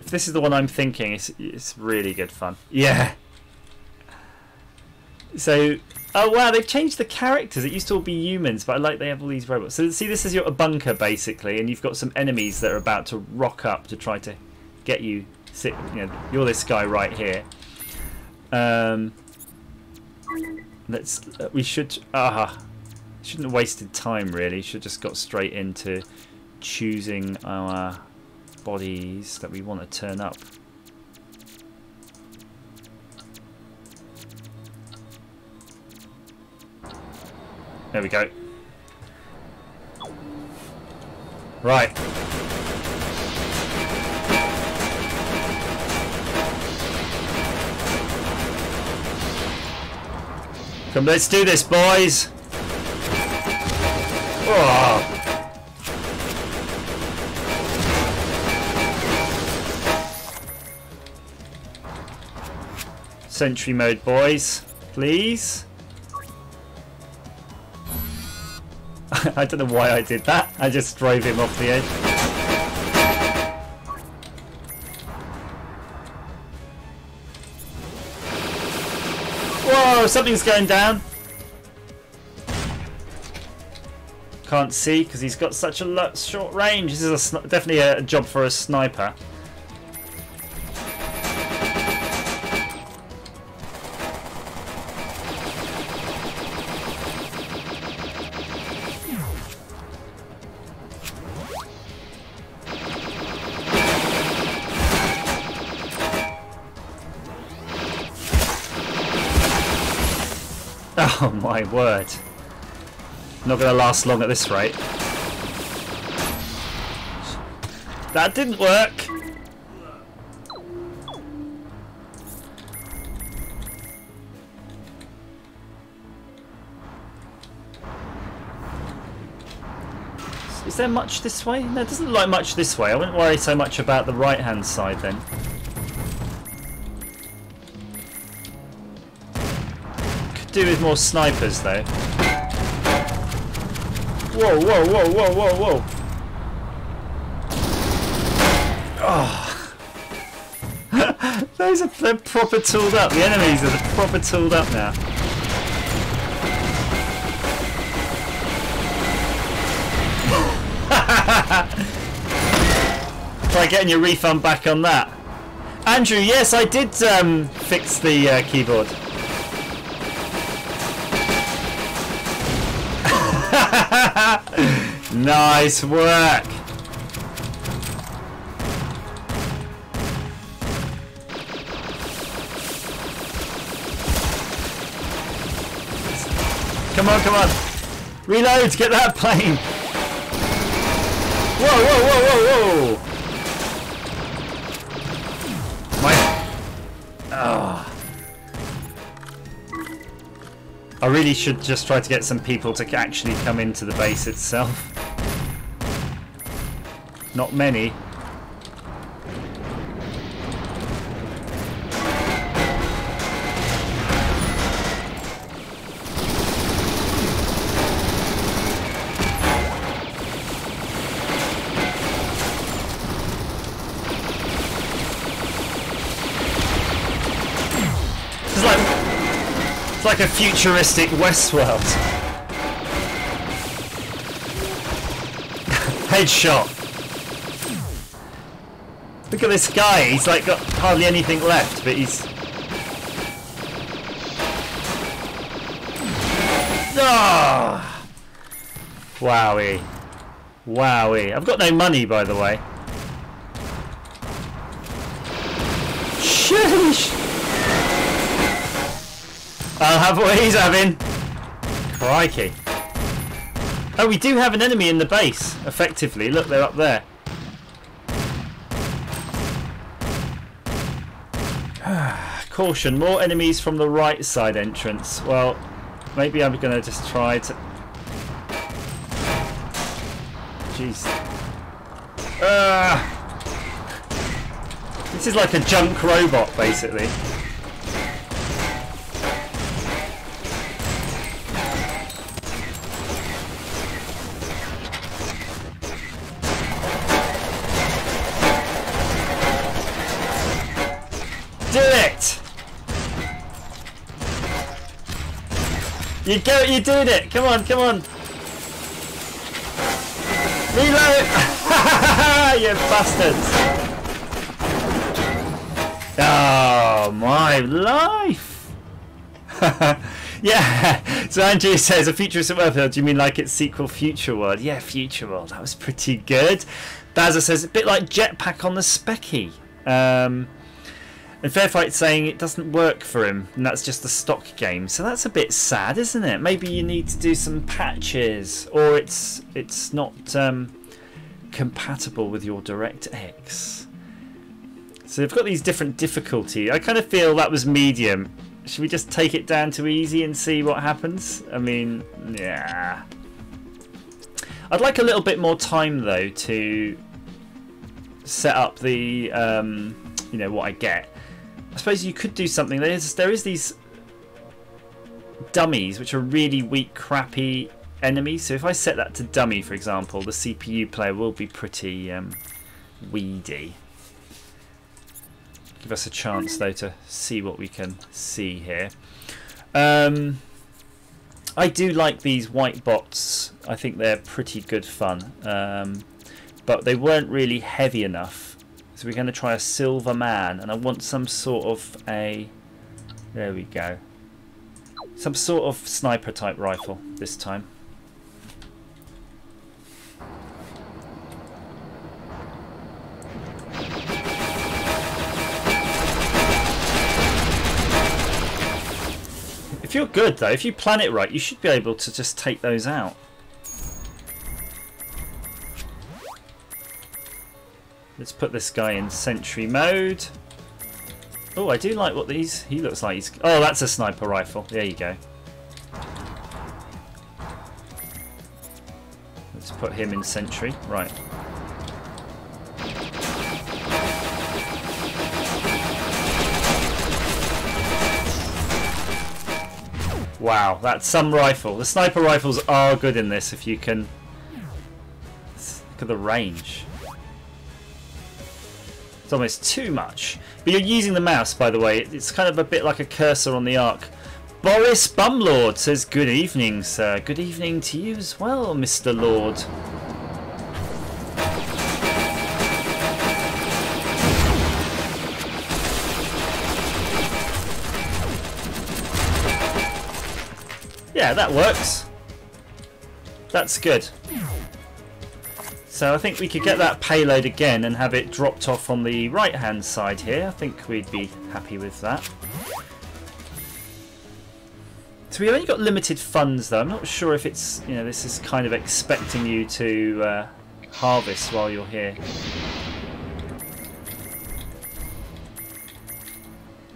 If this is the one I'm thinking, it's really good fun. Yeah. So, oh wow, they've changed the characters. It used to all be humans, but I like they have all these robots. So see, this is a bunker basically, and you've got some enemies that are about to rock up to try to get you. You're this guy right here. We shouldn't have wasted time really. Should just got straight into choosing our bodies that we want to turn up. There we go. Right. Come, let's do this, boys. Oh. Sentry mode, boys, please. I don't know why I did that. I just drove him off the edge. Whoa, something's going down. Can't see because he's got such a short range. This is definitely a job for a sniper. Oh my word. Not going to last long at this rate. That didn't work. Is there much this way? No, it doesn't look like much this way. I wouldn't worry so much about the right hand side then. Do with more snipers though. Whoa, whoa, whoa, whoa, whoa, whoa. Oh. They're proper tooled up. The enemies are proper tooled up now. Try getting your refund back on that. Andrew, yes, I did fix the keyboard. Nice work. Come on, come on. Reload, get that plane. Whoa, whoa, whoa, whoa, whoa. I really should just try to get some people to actually come into the base itself. Not many. It's like a futuristic Westworld. Headshot. Look at this guy. He's like got hardly anything left, but he's. Ah! Wowie. Wowie. I've got no money, by the way. Sheesh! I'll have what he's having. Crikey. Oh, we do have an enemy in the base, effectively. Look, they're up there. Caution, more enemies from the right side entrance. Well, maybe I'm going to just try to... Jeez. This is like a junk robot, basically. Do it! You're doing it! Come on, come on! Reload! You bastards! Oh my life! Yeah. So Andrew says a futuristic world. Do you mean like its sequel, Future World? Yeah, Future World. That was pretty good. Bazza says a bit like Jetpack on the Specky. And Fairfight's saying it doesn't work for him, and that's just the stock game. So that's a bit sad, isn't it? Maybe you need to do some patches, or it's not compatible with your DirectX. So they've got these different difficulty. I kind of feel that was medium. Should we just take it down to easy and see what happens? I mean, yeah. I'd like a little bit more time though to set up the, you know, what I get. I suppose you could do something. There is these dummies which are really weak, crappy enemies. So if I set that to dummy, for example, the CPU player will be pretty weedy. Give us a chance though to see what we can see here. I do like these white bots. I think they're pretty good fun, but they weren't really heavy enough. So we're going to try a silver man, and I want some sort of a, there we go, some sort of sniper type rifle this time. If you're good though, if you plan it right, you should be able to just take those out. Let's put this guy in sentry mode. Oh, I do like what these... He looks like he's... Oh, that's a sniper rifle. There you go. Let's put him in sentry. Right. Wow, that's some rifle. The sniper rifles are good in this if you can... Look at the range. It's almost too much. But you're using the mouse, by the way. It's kind of a bit like a cursor on the arc. Boris Bumlord says, good evening, sir. Good evening to you as well, Mr. Lord. Yeah, that works. That's good. So I think we could get that payload again and have it dropped off on the right hand side here. I think we'd be happy with that. So we've only got limited funds though. I'm not sure if it's, you know, this is kind of expecting you to harvest while you're here.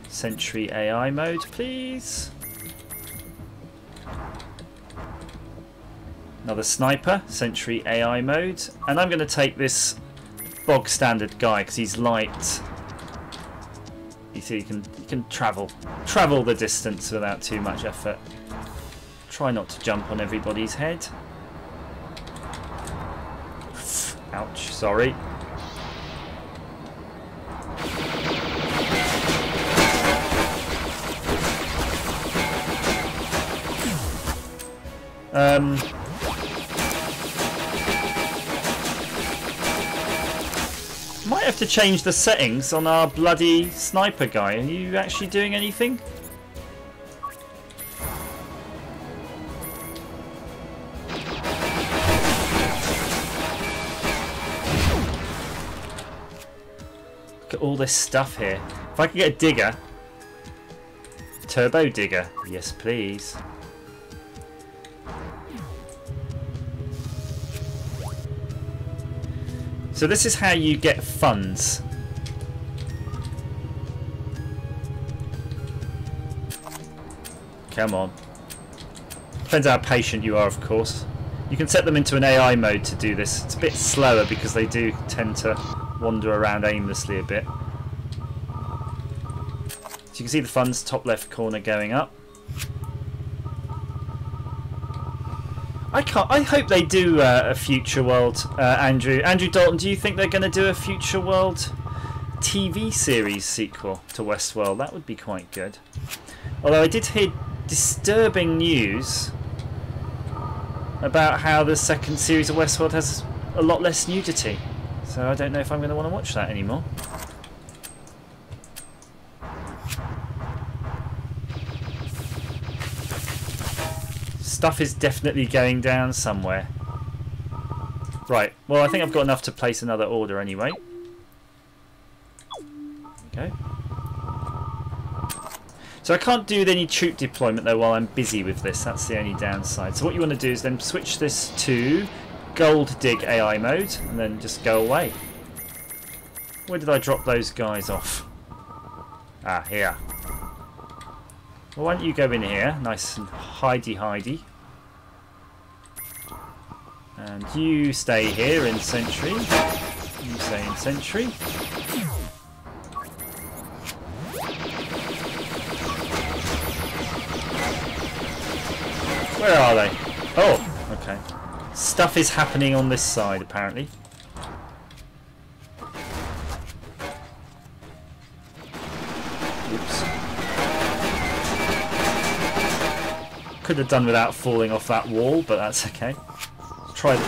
Sentry AI mode, please. Another sniper, sentry AI mode, and I'm going to take this bog standard guy because he's light. You see, you can travel the distance without too much effort. Try not to jump on everybody's head. Ouch! Sorry. Might have to change the settings on our bloody sniper guy. Are you actually doing anything? Look at all this stuff here. If I could get a digger. Turbo digger. Yes, please. So this is how you get funds. Come on. Depends how patient you are, of course. You can set them into an AI mode to do this. It's a bit slower because they do tend to wander around aimlessly a bit. So you can see the funds top left corner going up. I hope they do a Future World, Andrew. Andrew Dalton, do you think they're going to do a Future World TV series sequel to Westworld? That would be quite good. Although I did hear disturbing news about how the second series of Westworld has a lot less nudity. So I don't know if I'm going to want to watch that anymore. Stuff is definitely going down somewhere. Right, well I think I've got enough to place another order anyway. Okay. So I can't do any troop deployment though while I'm busy with this, that's the only downside. So what you want to do is then switch this to gold dig AI mode and then just go away. Where did I drop those guys off? Ah, here. Well, why don't you go in here, nice and hidey. And you stay here in sentry. You stay in sentry. Where are they? Oh, okay. Stuff is happening on this side, apparently. Oops. Could have done without falling off that wall, but that's okay. Let's try it.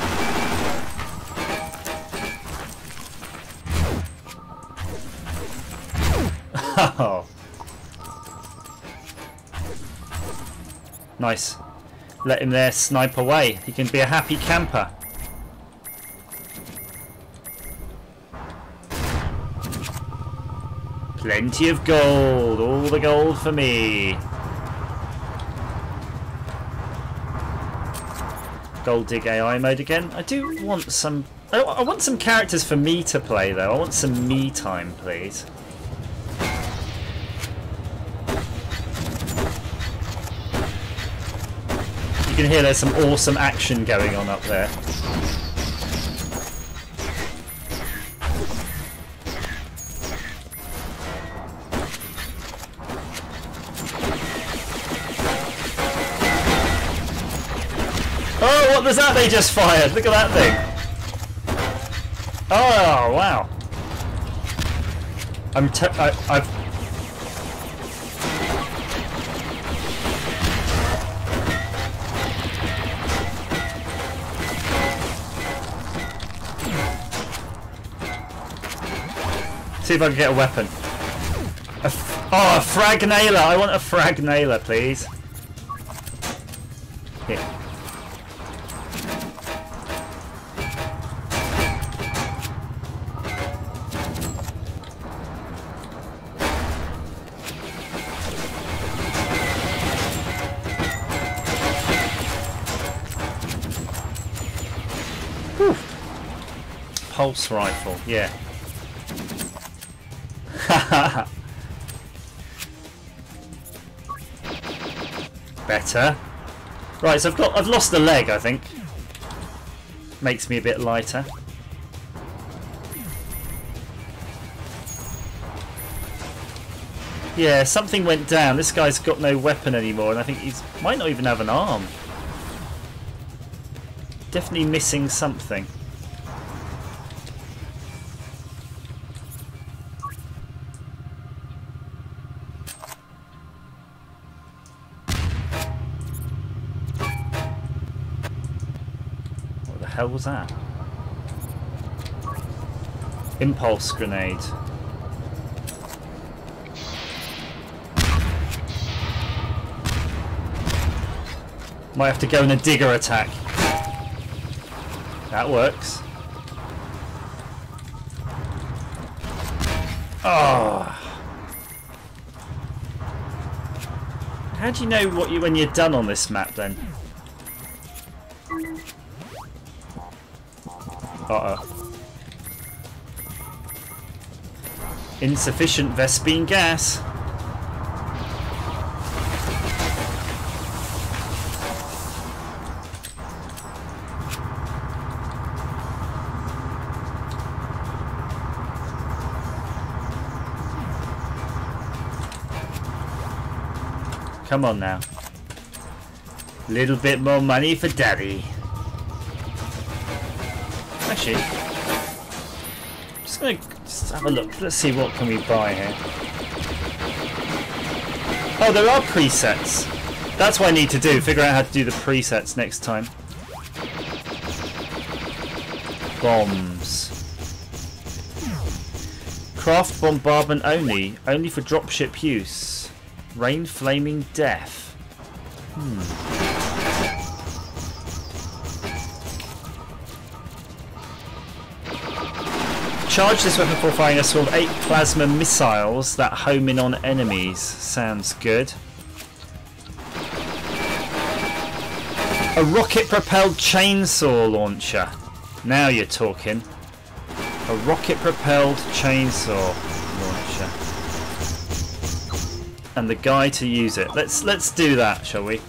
Oh. Nice. Let him there snipe away. He can be a happy camper. Plenty of gold. All the gold for me. Gold dig AI mode again. I do want some... I want some characters for me to play though. I want some me time, please. You can hear there's some awesome action going on up there. Oh, what was that they just fired? Look at that thing. Oh, wow. I've... See if I can get a weapon. A frag nailer! I want a frag nailer, please. Here. Whew. Pulse rifle, yeah. Better. Right, so I've lost a leg, I think. Makes me a bit lighter. Yeah, something went down. This guy's got no weapon anymore, and I think he might not even have an arm. Definitely missing something. What the hell was that? Impulse grenade. Might have to go in a digger attack. That works. Oh. How do you know when you're done on this map then? Uh-oh. Insufficient Vespine gas. Come on now. Little bit more money for Daddy. Actually, just gonna have a look. Let's see what can we buy here. Oh, there are presets. That's what I need to do. Figure out how to do the presets next time. Bombs. Craft bombardment only. Only for dropship use. Rain flaming death. Charge this weapon for firing a swarm of 8 plasma missiles that home in on enemies. Sounds good. A rocket propelled chainsaw launcher. Now you're talking. A rocket propelled chainsaw launcher. And the guy to use it. Let's do that, shall we?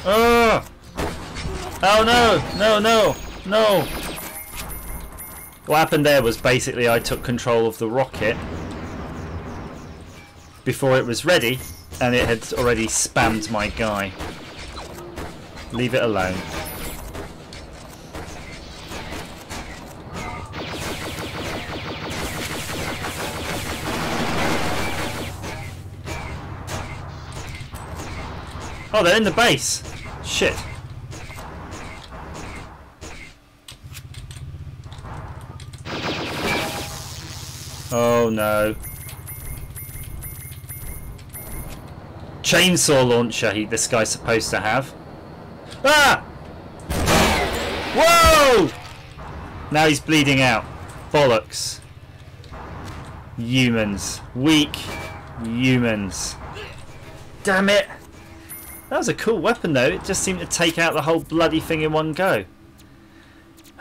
Oh! Oh no! No! No! No! What happened there was basically I took control of the rocket before it was ready, and it had already spammed my guy. Leave it alone. Oh, they're in the base. Shit. Oh no. Chainsaw launcher this guy's supposed to have. Ah! Whoa! Now he's bleeding out. Bollocks. Humans. Weak humans. Damn it. That was a cool weapon though. It just seemed to take out the whole bloody thing in one go.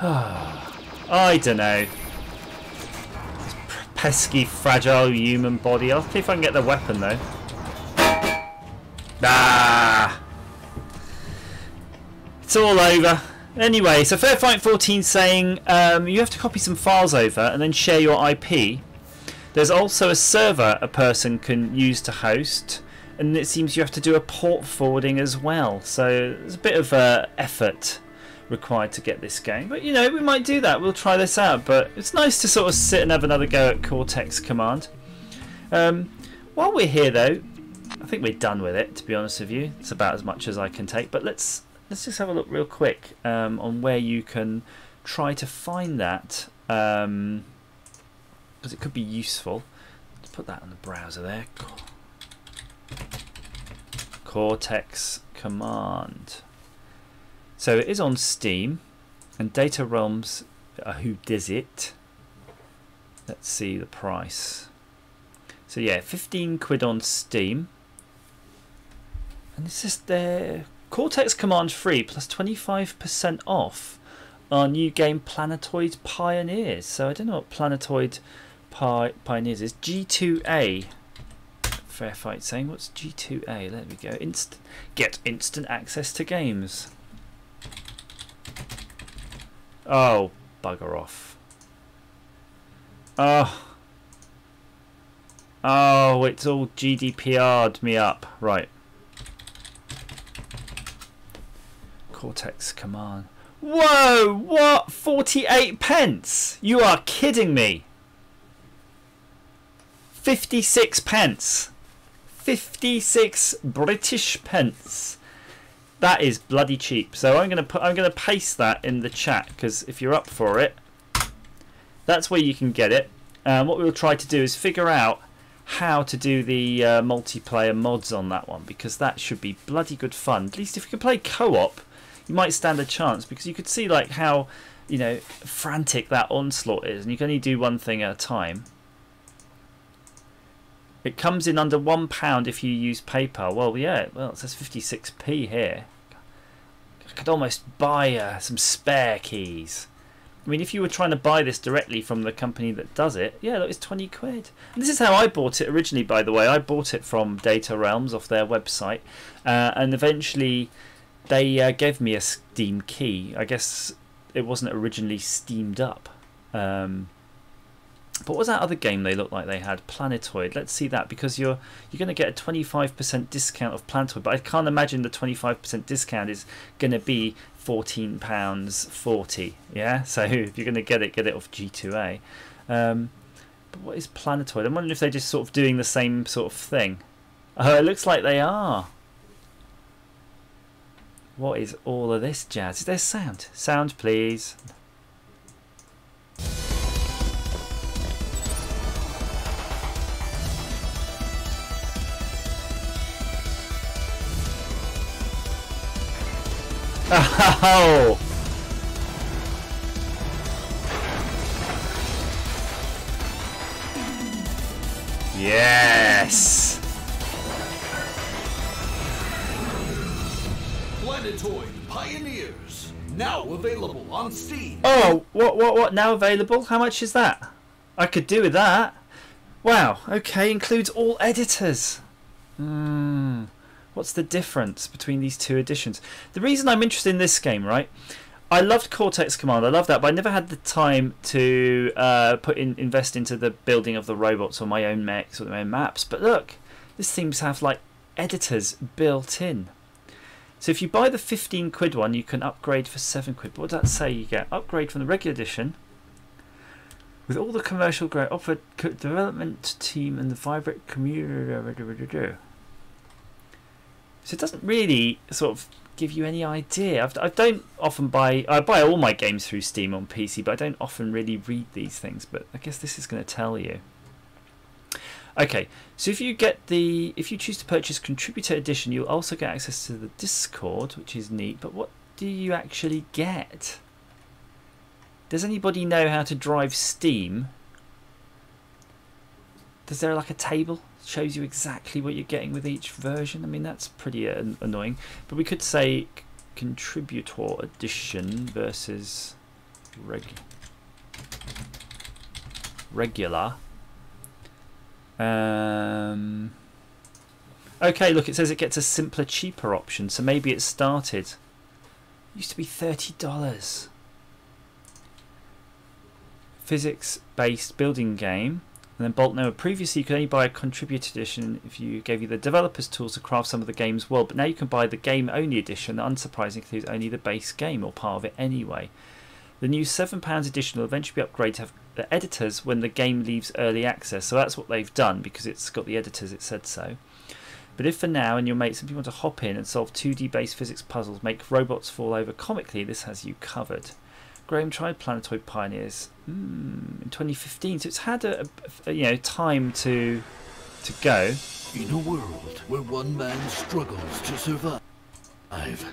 I don't know. This pesky, fragile human body. I'll see if I can get the weapon though. Ah! It's all over. Anyway, so Fairfight 14 saying you have to copy some files over and then share your IP. There's also a server a person can use to host, and it seems you have to do a port forwarding as well. So there's a bit of effort required to get this going. But you know, we might do that. We'll try this out. But it's nice to sort of sit and have another go at Cortex Command. While we're here though, I think we're done with it, to be honest with you. It's about as much as I can take. But let's just have a look real quick on where you can try to find that, because it could be useful. Let's put that on the browser there. Cortex Command. So it is on Steam, and Data Realms who does it. Let's see the price. So yeah, 15 quid on Steam, and it's just there. Cortex Command free plus 25% off our new game Planetoid Pioneers. So I don't know what Planetoid Pioneers is. G2A. Fairfight saying, what's G2A? There we go. Get instant access to games. Oh, bugger off. Oh, it's all GDPR'd me up. Right. Cortex Command. Whoa! What? 48 pence? You are kidding me. 56 pence. 56 British pence. That is bloody cheap. So I'm gonna paste that in the chat, because if you're up for it, that's where you can get it. What we'll try to do is figure out how to do the multiplayer mods on that one, because that should be bloody good fun. At least if you can play co-op, you might stand a chance, because you could see like how, you know, frantic that onslaught is, and you can only do one thing at a time. It comes in under £1 if you use PayPal. Well, yeah, well, it says 56p here. I could almost buy some spare keys. I mean, if you were trying to buy this directly from the company that does it, yeah, look, it's 20 quid. And this is how I bought it originally, by the way. I bought it from Data Realms off their website, and eventually they gave me a Steam key. I guess it wasn't originally steamed up. But what was that other game they looked like they had? Planetoid. Let's see that, because you're going to get a 25% discount of Planetoid, but I can't imagine the 25% discount is going to be £14.40. Yeah, so if you're going to get it off G2A. But what is Planetoid? I'm wondering if they're just sort of doing the same sort of thing. Oh, it looks like they are. What is all of this jazz? Is there sound? Sound, please. Oh! Yes! Planetoid Pioneers, now available on Steam. Oh, what? Now available? How much is that? I could do with that. Wow, okay, includes all editors. What's the difference between these two editions? The reason I'm interested in this game, right? I loved Cortex Command, I love that, but I never had the time to invest into the building of the robots or my own mechs or my own maps. But look, this seems to have like editors built in. So if you buy the 15 quid one, you can upgrade for 7 quid. But what does that say? You get upgrade from the regular edition with all the commercial grade offered development team and the vibrant community. So it doesn't really sort of give you any idea. I don't often buy all my games through Steam on PC, but I don't often really read these things. But I guess this is going to tell you. Okay, so if you choose to purchase Contributor Edition, you'll also get access to the Discord, which is neat. But what do you actually get? Does anybody know how to drive Steam? Is there like a table? Shows you exactly what you're getting with each version. I mean, that's pretty annoying. But we could say Contributor Edition versus regular. Okay, look, it says it gets a simpler, cheaper option. So maybe it started. It used to be $30. Physics-based building game. And then Bolt Noah. Previously, you could only buy a Contributor Edition if you gave you the developers tools to craft some of the game's world. But now you can buy the game-only edition that, unsurprisingly, includes only the base game, or part of it anyway. The new £7 edition will eventually be upgraded to have the editors when the game leaves early access. So that's what they've done, because it's got the editors, it said so. But if for now and your mates simply want to hop in and solve 2D-based physics puzzles, make robots fall over comically, this has you covered. Graham tried Planetoid Pioneers in 2015, so it's had a time to go. In a world where one man struggles to survive.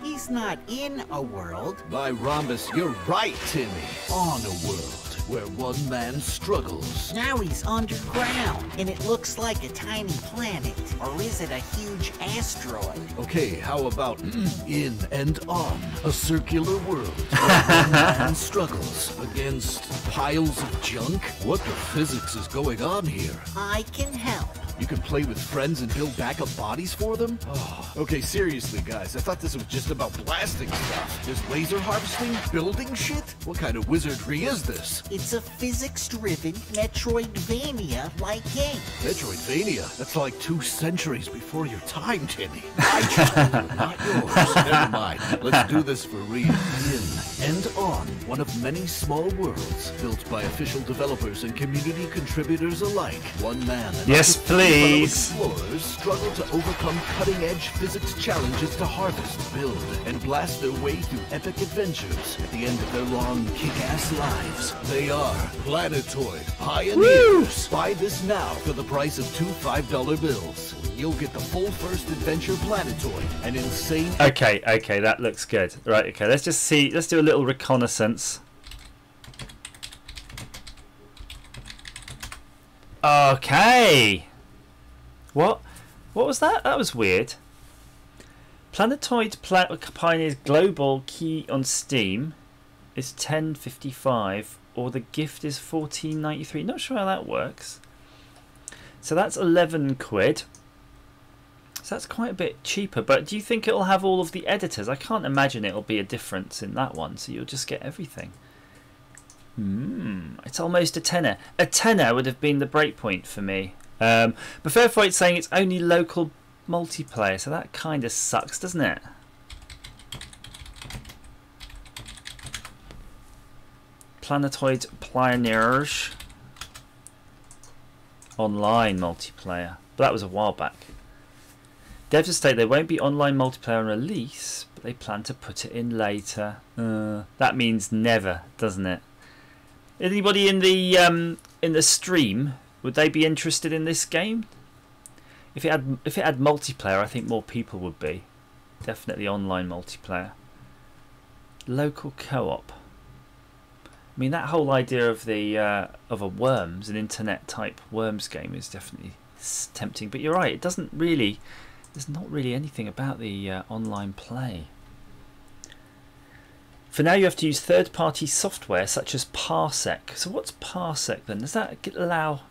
He's not in a world. By Rhombus, you're right, Timmy. On a world where one man struggles. Now he's underground, and it looks like a tiny planet. Or is it a huge asteroid? Okay, how about in and on a circular world where one man struggles against piles of junk? What the physics is going on here? I can help. You can play with friends and build backup bodies for them? Oh, okay, seriously, guys. I thought this was just about blasting stuff. There's laser harvesting, building shit? What kind of wizardry is this? It's a physics-driven Metroidvania-like game. Metroidvania? That's like 2 centuries before your time, Timmy. I just not yours. Never mind. Let's do this for real. In and on, one of many small worlds built by official developers and community contributors alike. One man and Yes, up to 3 fellow please. explorers struggle to overcome cutting-edge physics challenges to harvest, build, and blast their way through epic adventures. At the end of their long, kick-ass lives, they are Planetoid Pioneers. Buy this now for the price of 2 $5 bills. You'll get the full first adventure Planetoid, an insane... Okay, that looks good. Right, okay, let's just see. Let's do a little reconnaissance. Okay. What was that? That was weird. Planetoid Pioneer's global key on Steam is $10.55, or the gift is $14.93. Not sure how that works. So that's 11 quid. So that's quite a bit cheaper, but do you think it'll have all of the editors? I can't imagine it'll be a difference in that one, so you'll just get everything. It's almost a tenner. A tenner would have been the breakpoint for me. But Fairfight's saying it's only local multiplayer, so that kind of sucks, doesn't it? Planetoid Pioneers online multiplayer, but that was a while back. Devs state there won't be online multiplayer on release, but they plan to put it in later. That means never, doesn't it? Anybody in the stream, would they be interested in this game? If it had multiplayer, I think more people would be. Definitely online multiplayer. Local co-op. I mean, that whole idea of the of a Worms, an internet type Worms game, is definitely tempting. But you're right, it doesn't really. There's not really anything about the online play. For now, you have to use third-party software such as Parsec. So what's Parsec then? Does that allow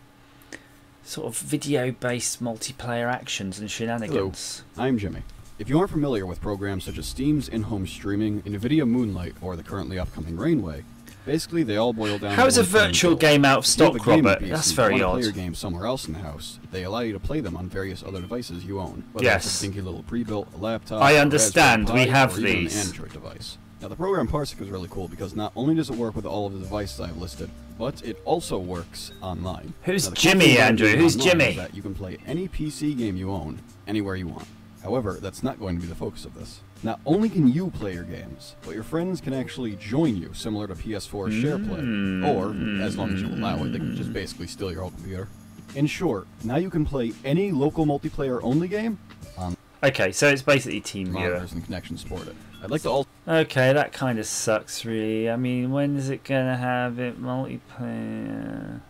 sort of video-based multiplayer actions and shenanigans? Hello, I'm Jimmy. If you aren't familiar with programs such as Steam's in-home streaming, NVIDIA Moonlight, or the currently upcoming Rainway, basically they all boil down to how is a one final virtual goal. game out of stock, If you have a game Robert? PC That's and very want to odd. play your game somewhere else in the house, they allow you to play them on various other devices you own. Whether Yes. it's a dinky little pre-built laptop, I a understand, Raspberry we Pi, have or even these. an Android device. Now the program Parsec is really cool because not only does it work with all of the devices I've listed, but it also works online. Who's Now, the cool Jimmy, thing about Andrew? being Who's online Jimmy? is that you can play any PC game you own anywhere you want. However, that's not going to be the focus of this. Not only can you play your games, but your friends can actually join you, similar to PS4 SharePlay. Or, as long as you allow it, they can just basically steal your whole computer. In short, now you can play any local multiplayer-only game on Okay, so it's basically TeamViewer. monitors and connections supported. I'd like to also... Okay, that kind of sucks, really. I mean, when is it going to have it multiplayer?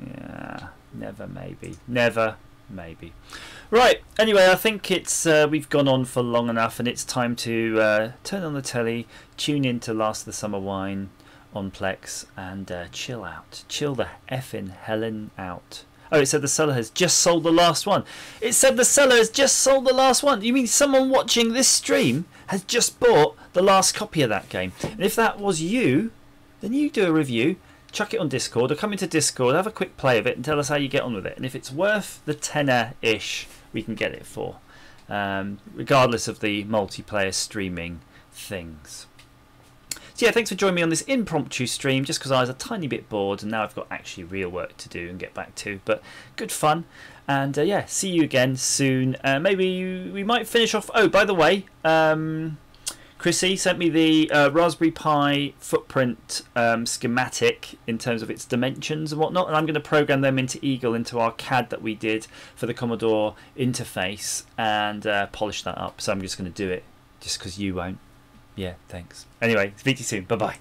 Yeah, never, maybe. Never, maybe. Right, anyway, I think it's we've gone on for long enough, and it's time to turn on the telly, tune in to Last of the Summer Wine on Plex, and chill out. Chill the effing Helen out. Oh, it said the seller has just sold the last one. It said the seller has just sold the last one. You mean someone watching this stream has just bought the last copy of that game? And if that was you, then you do a review, chuck it on Discord, or come into Discord, have a quick play of it, and tell us how you get on with it. And if it's worth the tenner-ish, we can get it for, regardless of the multiplayer streaming things. So yeah, thanks for joining me on this impromptu stream, just because I was a tiny bit bored and now I've got actually real work to do and get back to. But good fun, and yeah, see you again soon. Maybe we might finish off... Oh, by the way, Chrissy sent me the Raspberry Pi footprint schematic in terms of its dimensions and whatnot, and I'm going to program them into Eagle, into our CAD that we did for the Commodore interface, and polish that up. So I'm just going to do it just because you won't. Yeah, thanks. Anyway, speak to you soon. Bye-bye.